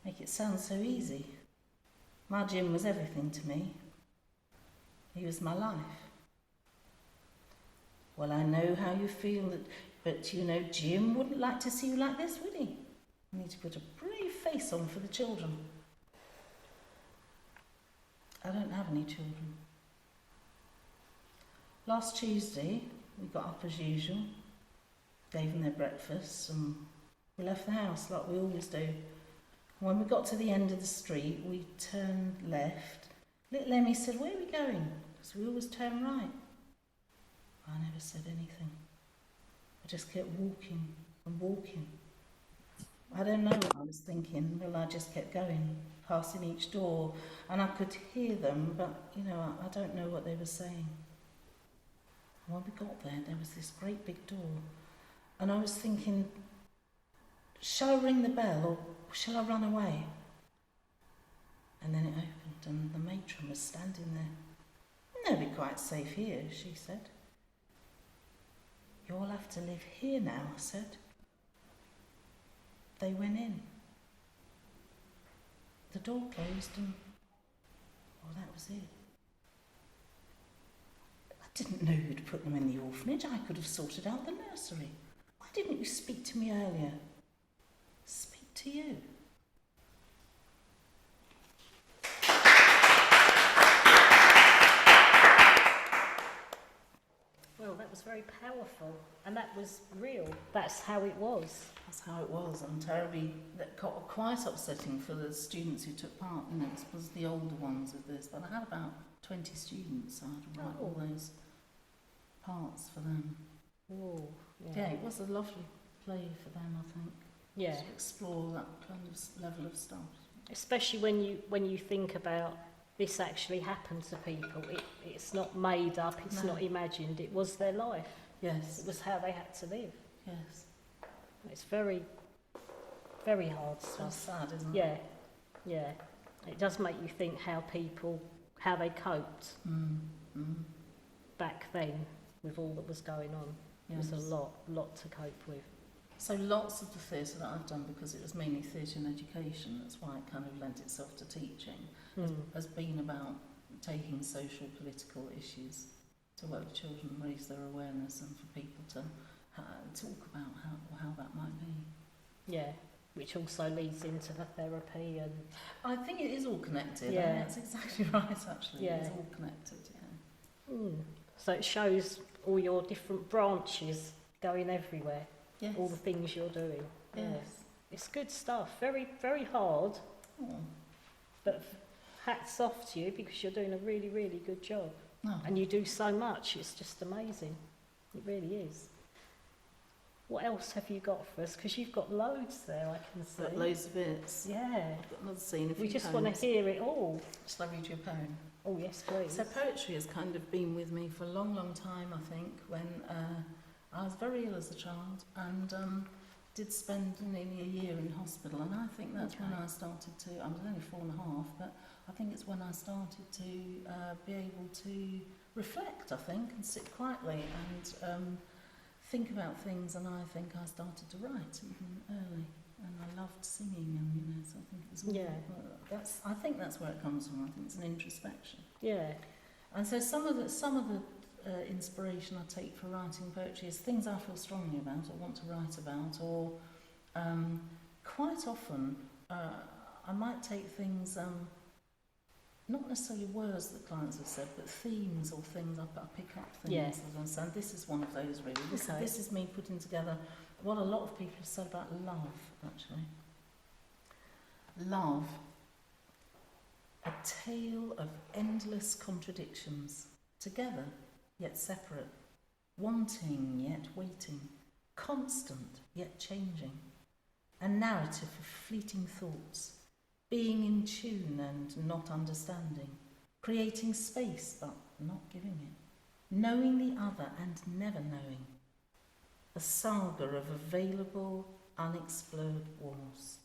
Make it sound so easy. My Jim was everything to me. He was my life. Well, I know how you feel, but you know, Jim wouldn't like to see you like this, would he? You need to put a brave face on for the children. I don't have any children. Last Tuesday, we got up as usual, gave them their breakfast, and we left the house like we always do. When we got to the end of the street, we turned left. Little Emmy said, "Where are we going?" Because we always turn right. I never said anything. I just kept walking and walking. I don't know what I was thinking. Well, I just kept going, passing each door, and I could hear them, but, you know, I don't know what they were saying. When we got there, there was this great big door, and I was thinking, shall I ring the bell or shall I run away? And then it opened, and the matron was standing there. "They'll be quite safe here," she said. "You'll have to live here now," I said. They went in. The door closed, and well, that was it. I didn't know who'd put them in the orphanage. I could have sorted out the nursery. Why didn't you speak to me earlier? Speak to you. Well, that was very powerful, and that was real. That's how it was. That's how it was, and terribly, quite upsetting for the students who took part in it. It was the older ones of this, but I had about 20 students, so I had to write all those parts for them. Oh, Yeah, it was a lovely play for them, I think. Yeah. To explore that kind of level of stuff. Especially when you think about this actually happened to people. It's not made up, it's not imagined, it was their life. Yes. It was how they had to live. Yes. It's very, very hard stuff. It's sad, isn't it? Yeah, yeah. It does make you think how they coped back then with all that was going on. Yes. It was a lot to cope with. So lots of the theatre that I've done, because it was mainly theatre and education, that's why it kind of lent itself to teaching, has been about taking social, political issues to work with children, raise their awareness, and for people to talk about how that might be. Yeah, which also leads into the therapy and... I think it is all connected. Yeah. I mean, that's exactly right, actually. Yeah. It's all connected, yeah. So it shows all your different branches going everywhere. Yes. All the things you're doing. Yes. Yeah. It's good stuff. Very, very hard. Oh. But hats off to you because you're doing a really, really good job. Oh. And you do so much. It's just amazing. It really is. What else have you got for us? Because you've got loads there, I can see. Got loads of bits. Yeah. I've got another scene. We just want to hear it all. Shall I read you a poem? Oh, yes, please. So poetry has kind of been with me for a long, long time, I think, when I was very ill as a child and did spend nearly a year in hospital, and I think that's when I started to, I was only 4.5, but I think it's when I started to be able to reflect, I think, and sit quietly and think about things, and I think I started to write even early, and I loved singing, and you know, so I think it's all, I think that's where it comes from. I think it's an introspection. Yeah. And so some of the inspiration I take for writing poetry is things I feel strongly about or want to write about, or quite often I might take things, not necessarily words that clients have said, but themes or things. I pick up things. Yeah. As I understand. This is one of those really. Okay. This is me putting together what a lot of people have said about love, actually. Love, a tale of endless contradictions, together yet separate, wanting yet waiting, constant yet changing, a narrative of fleeting thoughts, being in tune and not understanding, creating space but not giving it, knowing the other and never knowing, a saga of available, unexplored words,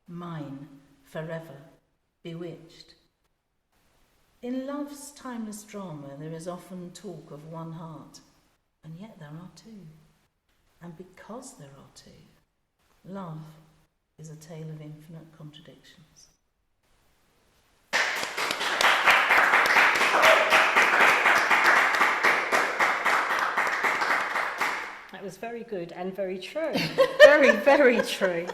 mine, forever, bewitched. In love's timeless drama, there is often talk of one heart, and yet there are two. And because there are two, love is a tale of infinite contradictions. That was very good and very true. Very, very true.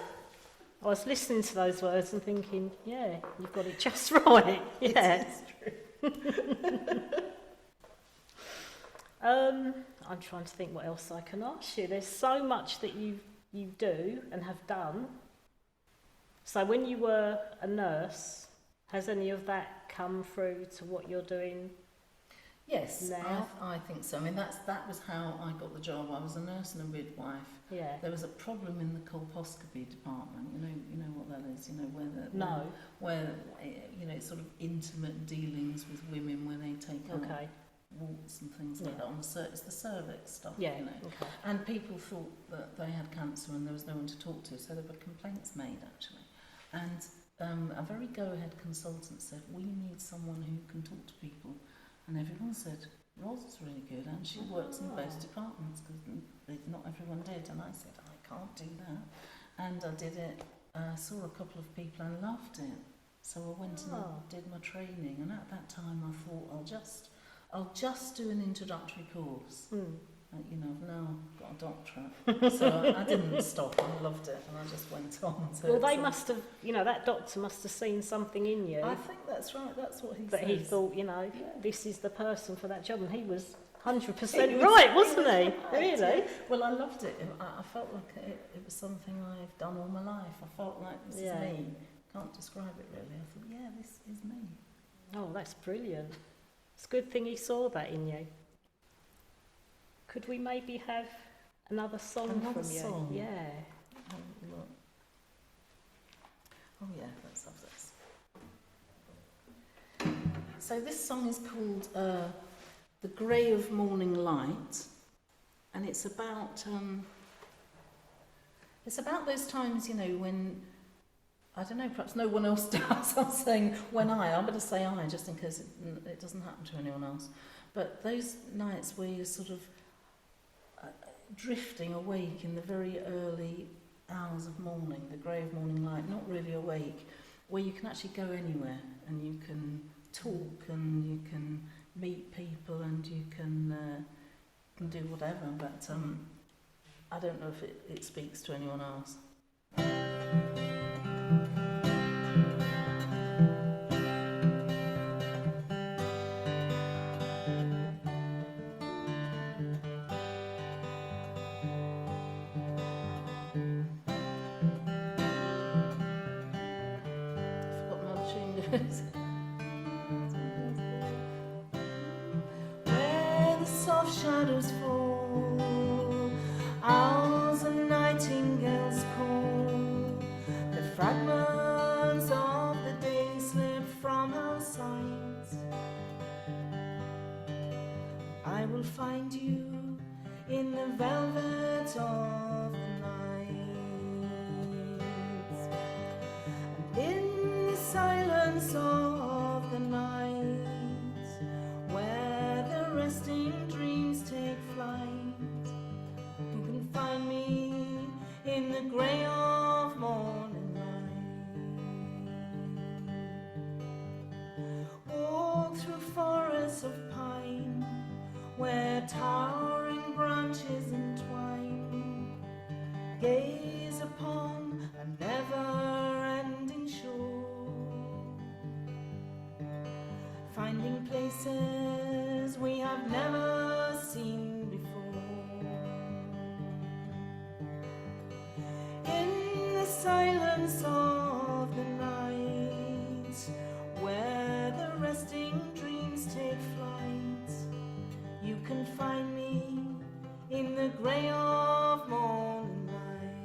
I was listening to those words and thinking, yeah, you've got it just right. Yeah. It is true. I'm trying to think what else I can ask you. There's so much that you do and have done. So when you were a nurse, has any of that come through to what you're doing? Yes, now? I think so. I mean, that was how I got the job. I was a nurse and a midwife. Yeah. There was a problem in the colposcopy department. You know what that is. You know where it's sort of intimate dealings with women where they take out warts and things like that on it's the cervix stuff. Yeah. You know. Okay. And people thought that they had cancer and there was no one to talk to, so there were complaints made actually. And a very go-ahead consultant said, we need someone who can talk to people. And everyone said, Ros is really good, and she works in both departments, because not everyone did. And I said, I can't do that. And I did it, saw a couple of people and loved it. So I went and did my training, and at that time I thought, I'll just do an introductory course. I've now got a doctorate. So I didn't stop, I loved it, and I just went on to Well, they must have, that doctor must have seen something in you. I think that's right, that's what he said. But he thought, this is the person for that job, and he was 100% right, wasn't he? Right, Really? yeah. Well, I loved it. I felt like it was something I've done all my life. I felt like this is me. Can't describe it really. I thought, yeah, this is me. Oh, that's brilliant. It's a good thing he saw that in you. Could we maybe have another song from you? Song? Yeah. Look. Oh yeah, let's have this. So this song is called The Grey of Morning Light, and it's about those times, when, I don't know, perhaps no one else does. I'm saying I'm going to say I, just in case it doesn't happen to anyone else. But those nights where you're sort of drifting awake in the very early hours of morning, the grey of morning light, not really awake, where you can actually go anywhere and you can talk and you can meet people and you can do whatever, but I don't know if it speaks to anyone else. Where the soft shadows fall, owls and nightingales call, the fragments of the day slip from our sight. I will find you in the velvet of the night, and in the silence of the night, where the resting dreams take flight, you can find me in the grey of morning light. Walk through forests of pine, where towering branches entwine, gaze upon an landing places we have never seen before. In the silence of the night, where the resting dreams take flight, you can find me in the grey of morning light,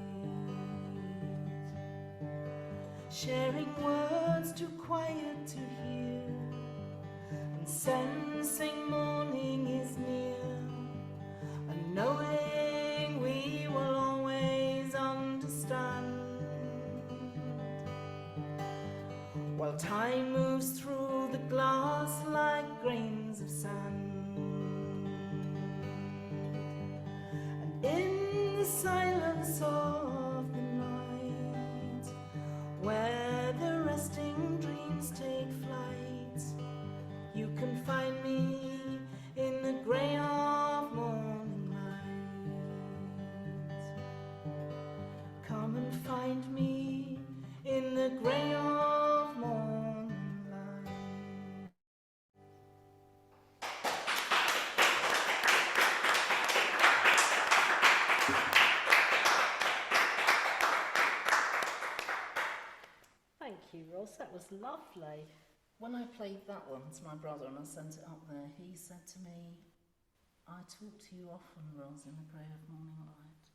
sharing words too quiet to hear, and sensing morning is near, and knowing we will always understand, while time moves through the glass like grains of sand. And in the silence of the night, where the resting dreams take flight, you can find me in the grey of morning light. Come and find me in the grey of morning light. Thank you, Ros. That was lovely. When I played that one to my brother and I sent it up there, he said to me, I talk to you often, Ros, in the grey of morning light.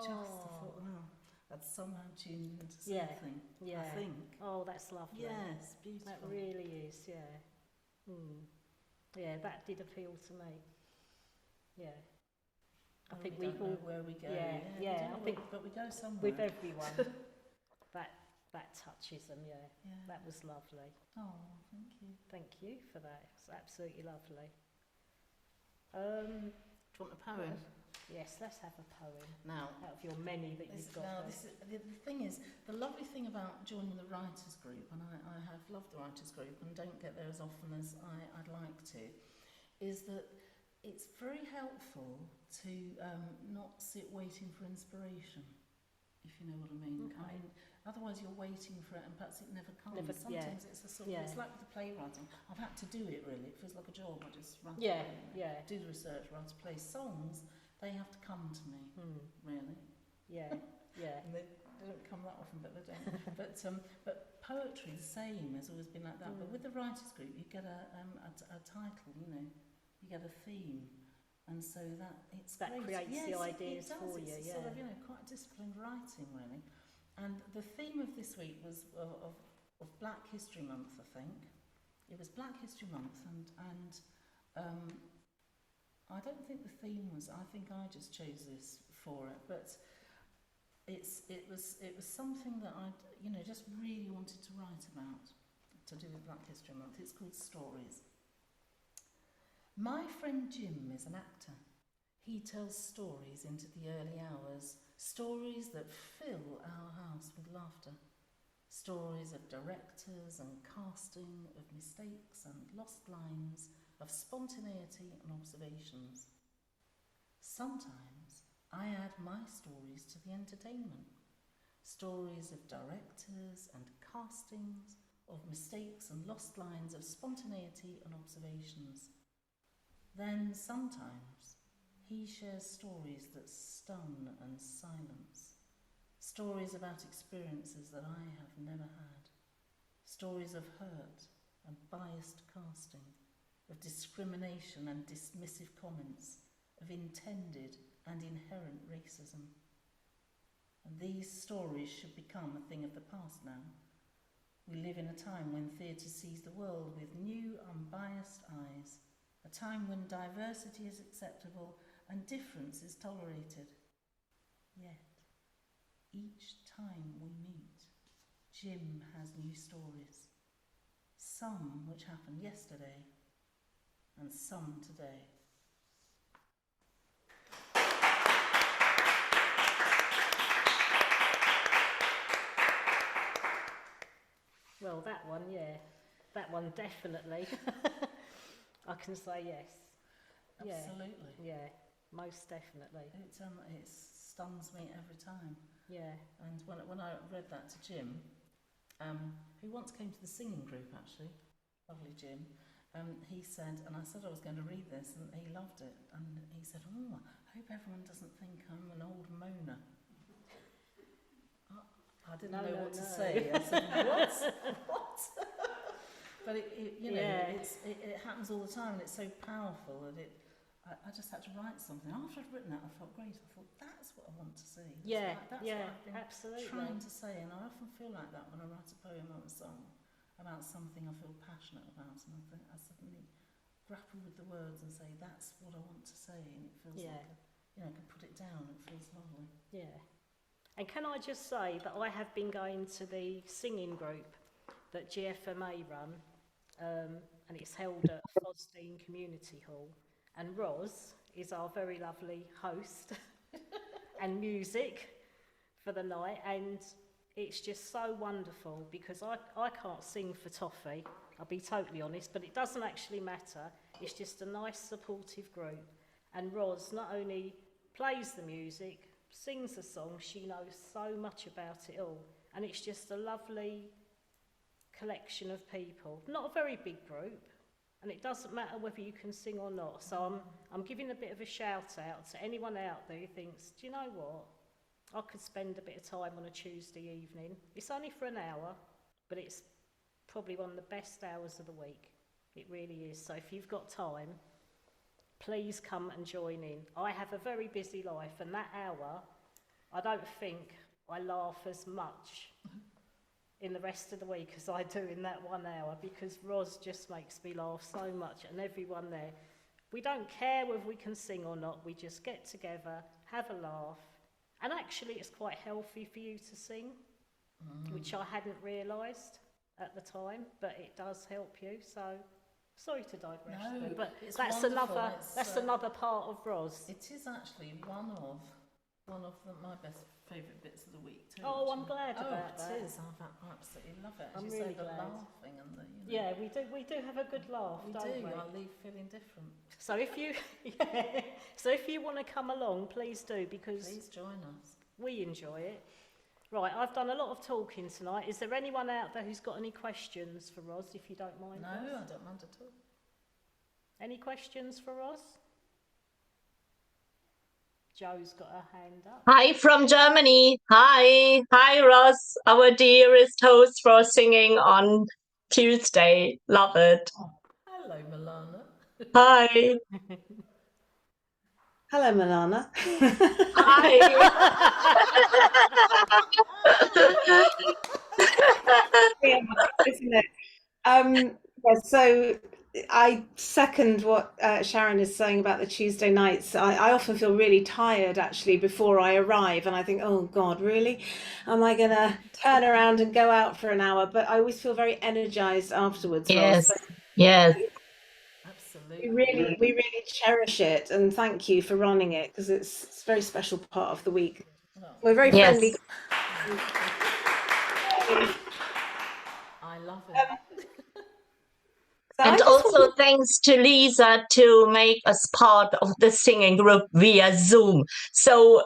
Just I thought, wow, that's somehow tuned into something, yeah. I think. Oh, that's lovely. Yes, beautiful. That really is, yeah. Yeah, that did appeal to me. Yeah. I think we we've don't all know where we go. Yeah, I think but we go somewhere. with everyone. that touches them, yeah. That was lovely. Oh, thank you. Thank you for that. It's absolutely lovely. Do you want a poem? Yes, let's have a poem. Now, out of your many that you've got. Now, the thing is, the lovely thing about joining the writers group, and I have loved the writers group and don't get there as often as I'd like to, is that it's very helpful to not sit waiting for inspiration, if you know what I mean. Okay. I mean, otherwise you're waiting for it and perhaps it never comes. Sometimes it's a sort of, it's like with the playwriting. I've had to do it really. It feels like a job. I just write do the research, write a play. Songs, they have to come to me, really. Yeah. And they don't come that often, but they don't. But poetry, the same, has always been like that. But with the writers group, you get a title, you know, you get a theme, and so that that great. creates the ideas for you. It's sort of, you know, quite disciplined writing, really. And the theme of this week was of Black History Month, I think. It was Black History Month, and I don't think the theme was. I think I just chose this for it, but it was something that I just really wanted to write about, to do with Black History Month. It's called Stories. My friend Jim is an actor. He tells stories into the early hours, stories that fill our house with laughter, stories of directors and casting, of mistakes and lost lines, of spontaneity and observations. Sometimes I add my stories to the entertainment, stories of directors and castings, of mistakes and lost lines, of spontaneity and observations. Then sometimes he shares stories that stun and silence, stories about experiences that I have never had, stories of hurt and biased casting, of discrimination and dismissive comments, of intended and inherent racism. And these stories should become a thing of the past now. We live in a time when theatre sees the world with new, unbiased eyes, a time when diversity is acceptable and difference is tolerated. Yet, each time we meet, Jim has new stories, some which happened yesterday and some today. Well, that one definitely. I can say yes. Absolutely. Yeah, most definitely. It stuns me every time. Yeah. And when I read that to Jim, who once came to the singing group actually, lovely Jim, he said, and I said I was going to read this, and he loved it, and he said, "Oh, I hope everyone doesn't think I'm an old moaner." I didn't know what to say. I said, "What? What?" But it happens all the time, and it's so powerful that I just had to write something. After I'd written that, I felt great. I thought, that's what I want to say. That's what I've been absolutely trying to say, and I often feel like that when I write a poem or a song about something I feel passionate about, and I think I suddenly grapple with the words and say, that's what I want to say, and it feels like I can put it down. It feels lovely. Yeah. And can I just say that I have been going to the singing group that GFMA run, and it's held at Fosdene Community Hall. And Ros is our very lovely host and music for the night. And it's just so wonderful because I can't sing for toffee, I'll be totally honest, but it doesn't actually matter. It's just a nice supportive group. And Ros not only plays the music, sings the song, she knows so much about it all. And it's just a lovely collection of people. Not a very big group, and it doesn't matter whether you can sing or not. So I'm giving a bit of a shout out to anyone out there who thinks, do you know what? I could spend a bit of time on a Tuesday evening. It's only for an hour, but it's probably one of the best hours of the week. It really is. So if you've got time, please come and join in. I have a very busy life, and that hour, I don't think I laugh as much in the rest of the week as I do in that 1 hour, because Ros just makes me laugh so much, and everyone there. We don't care whether we can sing or not, we just get together, have a laugh, and actually it's quite healthy for you to sing, which I hadn't realised at the time, but it does help you. So sorry to digress, No, but it's that's wonderful. another part of Ros. It is actually one of my best favourite bits of the week too. Oh, actually. I'm glad about that. It is. I absolutely love it. As I'm you really say, the glad. laughing and the Yeah, we do have a good laugh, we don't do. we? I leave feeling different. So if you want to come along, please do, because Please join us. we enjoy it. Right, I've done a lot of talking tonight. Is there anyone out there who's got any questions for Ros, if you don't mind? No, Ros? I don't mind at all. Any questions for Ros? Joe's got her hand up. Hi from Germany. Hi. Hi, Ros, our dearest host for singing on Tuesday. Love it. Hello, Milana. Hi. Hello, Milana. Hi. Isn't it? So I second what Sharon is saying about the Tuesday nights. I often feel really tired actually before I arrive, and I think, oh God, really? Am I going to turn around and go out for an hour? But I always feel very energized afterwards. Yes. So Yes. Absolutely. we really cherish it, and thank you for running it, because it's a very special part of the week. We're very Yes. friendly. I love it. So I And just also wanted- thanks to Lisa to make us part of the singing group via Zoom. So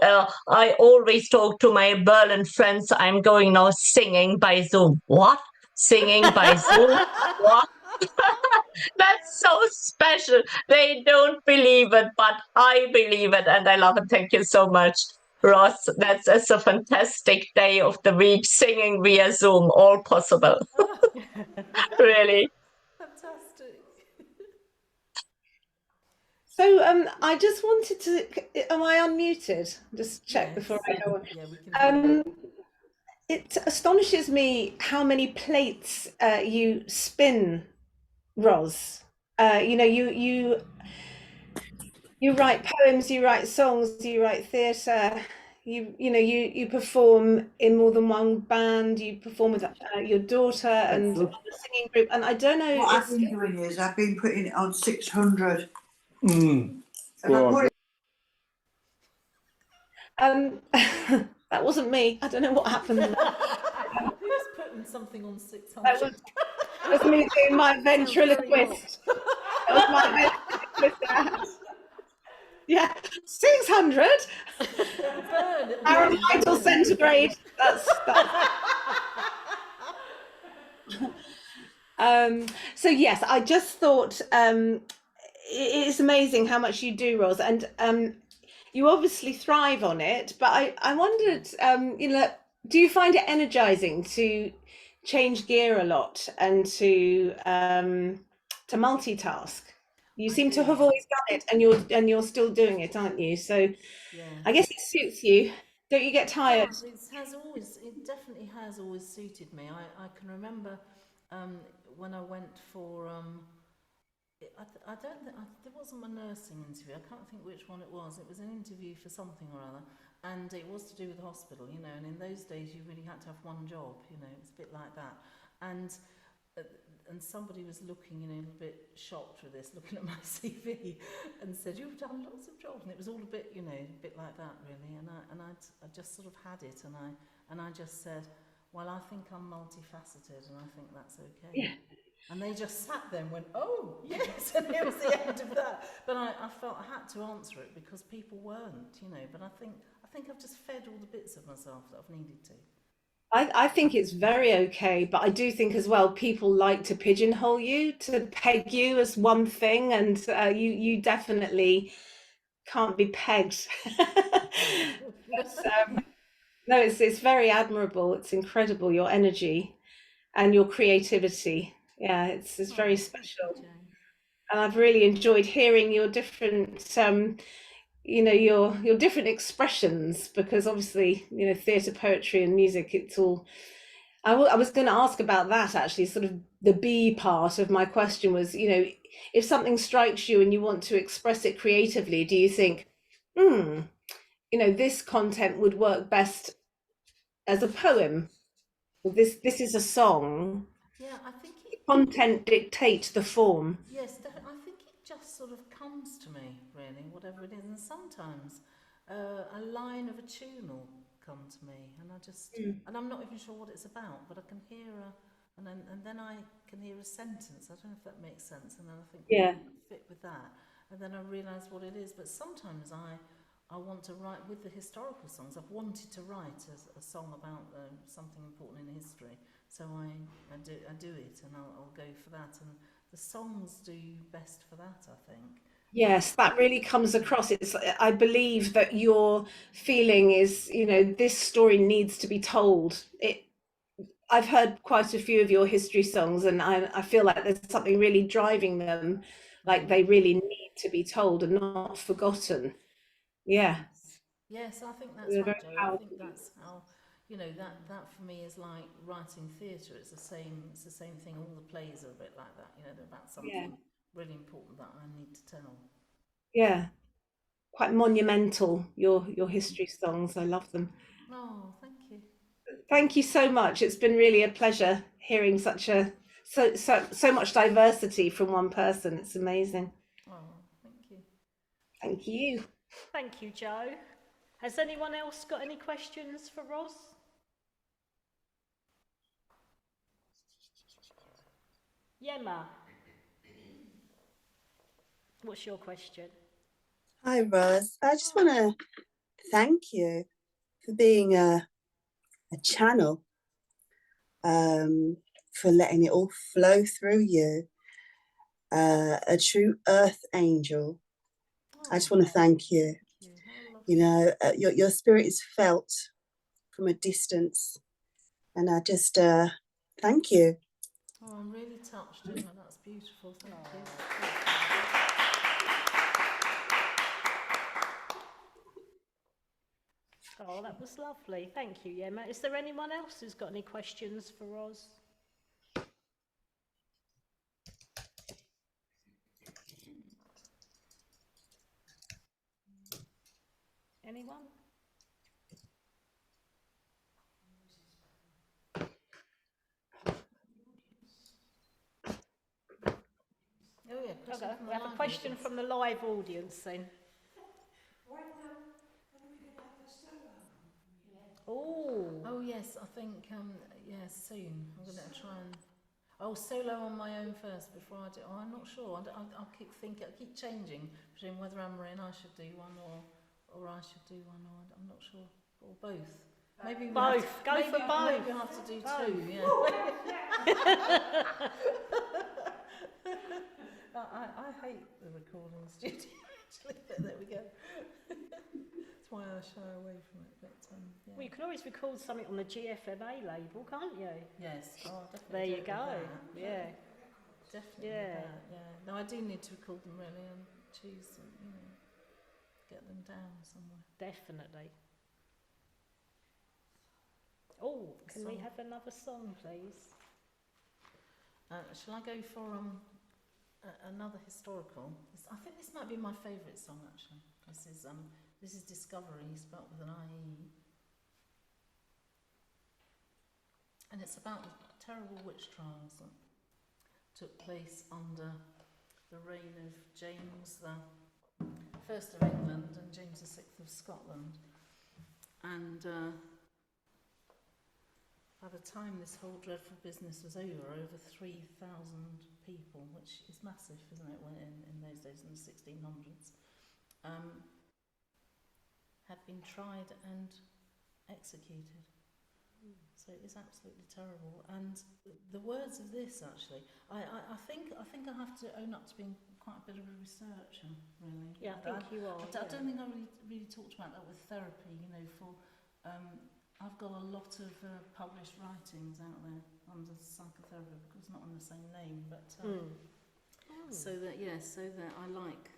I always talk to my Berlin friends, I'm going now singing by Zoom. What? Singing by Zoom? What? That's so special. They don't believe it, but I believe it, and I love it. Thank you so much, Ros. That's a fantastic day of the week, singing via Zoom, all possible. Really. Fantastic. So I just wanted to, am I unmuted? Just check before I go on. Yeah, we can hear you. It astonishes me how many plates you spin, Ros. You know, you write poems, you write songs, you write theatre. You perform in more than one band. You perform with your daughter and the singing group. And I don't know. What I've been doing is I've been putting it on 600. That wasn't me. I don't know what happened there. Who's putting something on 600? That was me doing my ventriloquist. That was my ventriloquist. Yeah, 600. Fahrenheit or centigrade. That's So yes, I just thought it's amazing how much you do, Ros, and you obviously thrive on it. But I wondered, do you find it energizing to change gear a lot and to multitask? You seem to have always done it, and you're still doing it, aren't you? So Yeah. I guess it suits you. Don't you get tired? It definitely has always suited me. I can remember when I went for there wasn't a nursing interview. I can't think which one it was. It was an interview for something or other, and it was to do with the hospital, you know. And in those days, you really had to have one job, you know. It's a bit like that, and somebody was looking, you know, a little bit shocked with this, looking at my CV, and said, "You've done lots of jobs," and it was all a bit, you know, a bit like that, really. And I just sort of had it, and I just said, "Well, I think I'm multifaceted, and I think that's okay." Yeah. And they just sat there and went, "Oh, yes," and it was the end of that. But I felt I had to answer it because people weren't, you know. But I think I've just fed all the bits of myself that I've needed to. I think it's very okay, but I do think as well people like to pigeonhole you, to peg you as one thing, and you definitely can't be pegged. No, it's very admirable. It's incredible, your energy and your creativity. Yeah, it's very special. And I've really enjoyed hearing your different your different expressions, because obviously, you know, theatre, poetry and music, it's all I was going to ask about that, actually. Sort of the B part of my question was, you know, if something strikes you and you want to express it creatively, do you think, you know, this content would work best as a poem? This is a song. Yeah, I think the content dictates the form. Yes, I think it just sort of comes to me, really, whatever it is. And sometimes a line of a tune will come to me, and and I'm not even sure what it's about, but I can hear and then I can hear a sentence. I don't know if that makes sense, and then I think, yeah, fit with that, and then I realise what it is. But sometimes I want to write with the historical songs. I've wanted to write a song about something important in history, so I do it, and I'll go for that. And the songs do best for that, I think. Yes, that really comes across. I believe that your feeling is, you know, this story needs to be told. I've heard quite a few of your history songs, and I feel like there's something really driving them, like they really need to be told and not forgotten. Yeah. Yes, I think that's They're right, very Joe. I powerful. think that's how, you know, that for me is like writing theatre. It's the same thing. All the plays are a bit like that. You know, they're about something really important that I need to tell. Yeah. Quite monumental, your history songs. I love them. Oh, thank you. Thank you so much. It's been really a pleasure hearing so much diversity from one person. It's amazing. Oh, thank you. Thank you. Thank you, Joe. Has anyone else got any questions for Ros? Yema, what's your question? Hi, Ros. I just want to thank you for being a channel, for letting it all flow through you, a true earth angel. I just want to thank you. You know, your spirit is felt from a distance, and I just thank you. Oh, I'm really touched, Emma. That's beautiful. Thank you. Oh, that was lovely. Thank you, Yema. Is there anyone else who's got any questions for Ros? Anyone? Oh, yeah. Okay, we have a question from the live audience then. Oh, yes, I think, soon. I'm going to try and... Oh, solo on my own first before I do... Oh, I'm not sure. I'll keep thinking, I keep changing between whether Anne-Marie and I should do one or I should do one, or I'm not sure. Or both. Maybe we Both. have to, Go maybe, for both. Maybe we have to do Both. two. Yeah. I hate the recording studio actually, but there we go. That's why I shy away from it. But yeah. Well, you can always record something on the GFMA label, can't you? Yes. Oh, definitely. There do you it with go. that. Yeah. Definitely. Yeah. With that, yeah. No, I do need to record them really and choose them, get them down somewhere. Definitely. Oh, can we Song. have another song, please? Shall I go for another historical? I think this might be my favourite song actually. This is Discovery, spelt with an IE, and it's about the terrible witch trials that took place under the reign of James the First of England and James the Sixth of Scotland, and by the time this whole dreadful business was over 3,000 people, which is massive, isn't it, when in those days, in the 1600s, had been tried and executed. So it is absolutely terrible. And the words of this, actually, I think I have to own up to being quite a bit of a researcher, really. Yeah, I think you are. I don't think I really talked about that with therapy, I've got a lot of published writings out there under psychotherapy, because it's not on the same name, but so that I like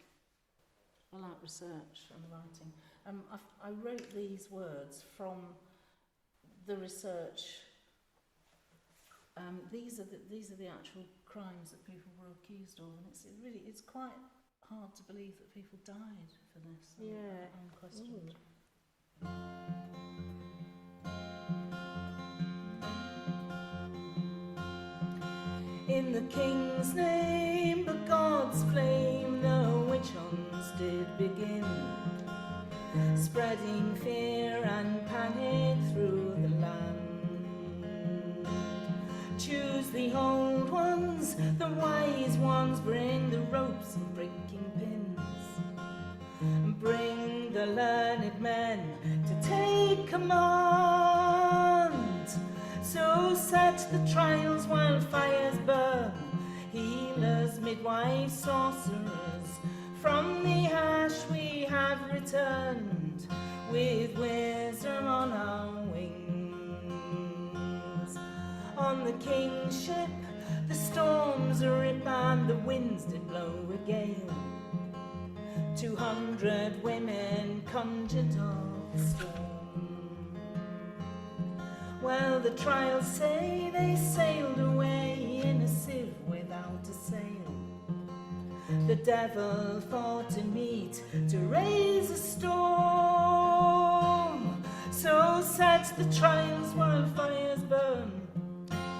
research and writing. I wrote these words from the research. These are the actual crimes that people were accused of, and it's quite hard to believe that people died for this. Unquestioned. In the king's name, but God's flame, the witch hunts did begin, spreading fear and panic through the land. Choose the old ones, the wise ones, bring the ropes and breaking pins, and bring the learned men to take command. So set the trials while fires burn, healers, midwives, sorcerers, from the ash we have returned, with wisdom on our wings. On the king's ship the storms rip and the winds did blow a gale, 200 women conjured of the storm. Well, the trials say they sailed away in a sieve without a sail. The devil fought to meet to raise a storm. So set the trials while fires burn,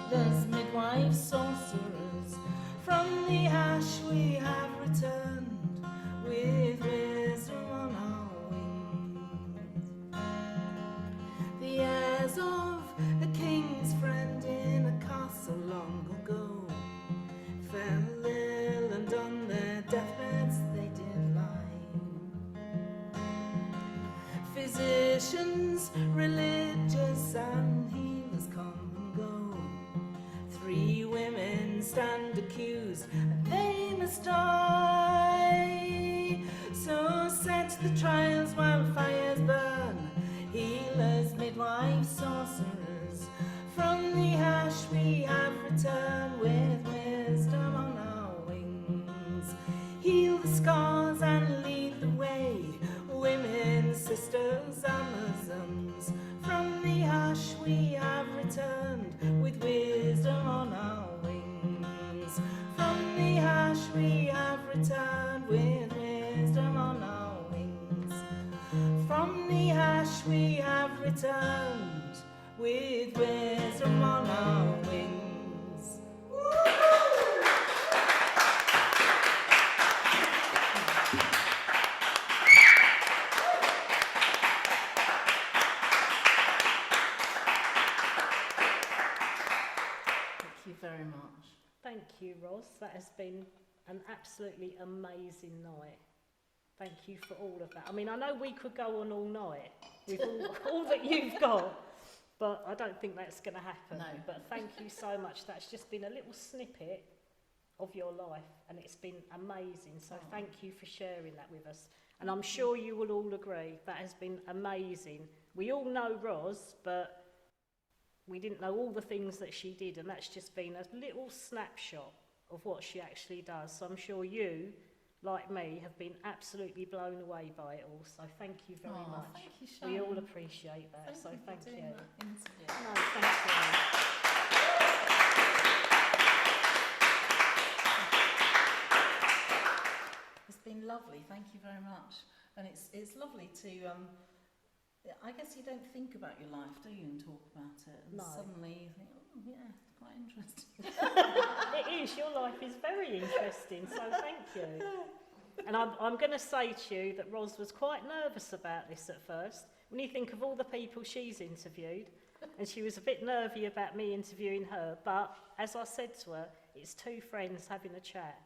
those midwives, sorcerers, from the ash we have returned, with wisdom on our wings. The heirs of a king's friend in a castle long ago fell ill, and on their deathbeds they did lie. Physicians, religious and healers come and go. 3 women stand accused and they must die. So set the trials while fires burn, healers, midwives, sorcerers, from the ash we have returned, with wisdom on our wings. Heal the scars and lead the way, women, sisters, Amazons, from the ash we have returned, with wisdom on our wings. From the ash we have returned, with wisdom on our wings. From the ash we have returned, with wisdom on our wings. Thank you very much. Thank you, Ros. That has been an absolutely amazing night. Thank you for all of that. I mean, I know we could go on all night with all that you've got, but I don't think that's going to happen. No. But thank you so much. That's just been a little snippet of your life, and it's been amazing. So thank you for sharing that with us. And I'm sure you will all agree that has been amazing. We all know Ros, but we didn't know all the things that she did, and that's just been a little snapshot of what she actually does. So I'm sure you, like me, have been absolutely blown away by it all. So thank you very much. Thank you, We all Sharon. appreciate that. So thank for you. doing that interview. No, thank you. It's been lovely. Thank you very much. And it's lovely to. I guess you don't think about your life, do you, and talk about it, and No. suddenly you think, oh yeah, it's quite interesting. It is. Your life is very interesting. So thank you. And I'm going to say to you that Ros was quite nervous about this at first. When you think of all the people she's interviewed, and she was a bit nervy about me interviewing her, but as I said to her, it's two friends having a chat.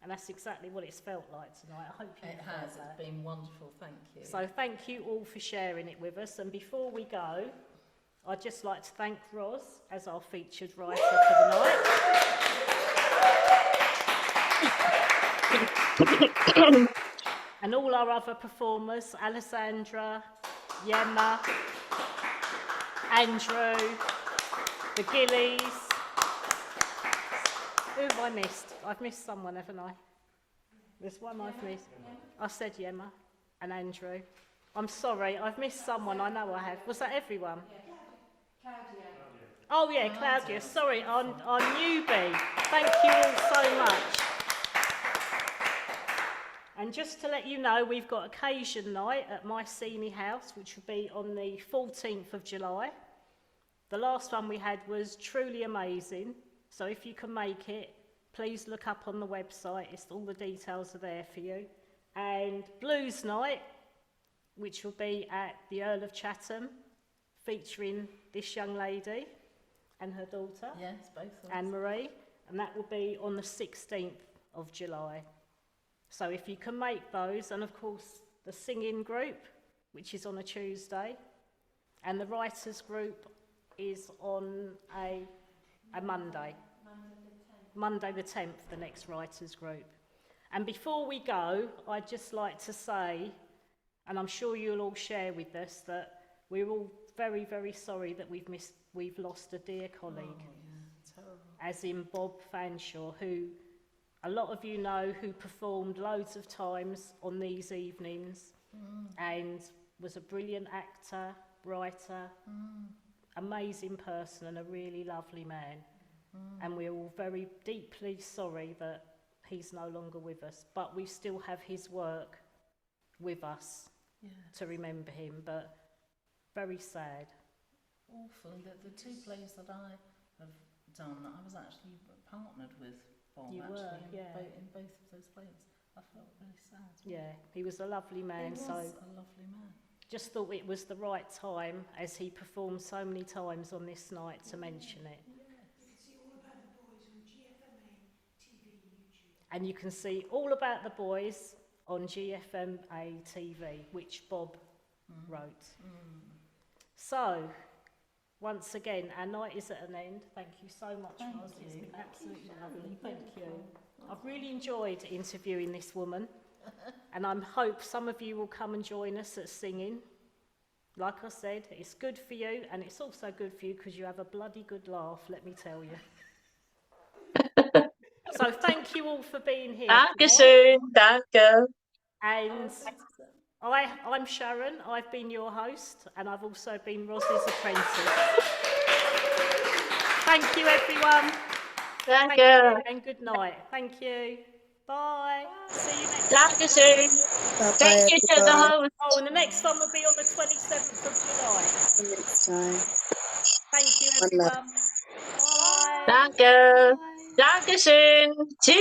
And that's exactly what it's felt like tonight. I hope you It felt has. that. It's been wonderful. Thank you. So thank you all for sharing it with us. And before we go, I'd just like to thank Ros as our featured writer for the night. And all our other performers, Alessandra, Yemma, Andrew, the Gillies. Who have I missed? I've missed someone, haven't I? There's one I've missed. I said Yemma and Andrew. I'm sorry, I've missed someone, I know I have. Was that everyone? Claudia. Oh yeah, Claudia. Sorry, our newbie. Thank you all so much. And just to let you know, we've got occasion night at my senior house, which will be on the 14th of July. The last one we had was truly amazing. So if you can make it, please look up on the website. All the details are there for you. And Blues Night, which will be at the Earl of Chatham, featuring this young lady and her daughter, Yes, both of us. Anne-Marie, and that will be on the 16th of July. So if you can make those, and of course the singing group, which is on a Tuesday, and the writers group is on a Monday. Monday the 10th, the next writers group. And before we go, I'd just like to say, and I'm sure you'll all share with us, that we're all very, very sorry that we've lost a dear colleague. Oh, yeah, terrible. As in Bob Fanshawe, who a lot of you know, who performed loads of times on these evenings and was a brilliant actor, writer, amazing person and a really lovely man. And we're all very deeply sorry that he's no longer with us, but we still have his work with us to remember him, but very sad. Awful. The two plays that I have done, I was actually partnered with Bob. You actually, were, in, yeah. in both of those plays. I felt really sad. Yeah, he was a lovely man, He was so a lovely man. just thought it was the right time, as he performed so many times on this night, to mention it. You can see all about the boys on GFMA TV YouTube. And you can see all about the boys on GFMA TV, which Bob wrote. So, once again, our night is at an end. Thank you so much, Thank Ros. It's you. been Thank absolutely you, lovely. Sharon. Thank you. Wonderful. I've really enjoyed interviewing this woman, and I hope some of you will come and join us at singing. Like I said, it's good for you, and it's also good for you because you have a bloody good laugh, let me tell you. So thank you all for being here. Dankeschön, danke. And I'm Sharon, I've been your host, and I've also been Ros's apprentice. Thank you, everyone. Thank you, and good night. Thank you. Bye. See you next time. Dankeschön. Bye-bye, Thank you to the everybody. host. Oh, and the next one will be on the 27th of July. Till next time. Thank you, One love. everyone. Bye. Danke. Bye. Dankeschön. Tschüss.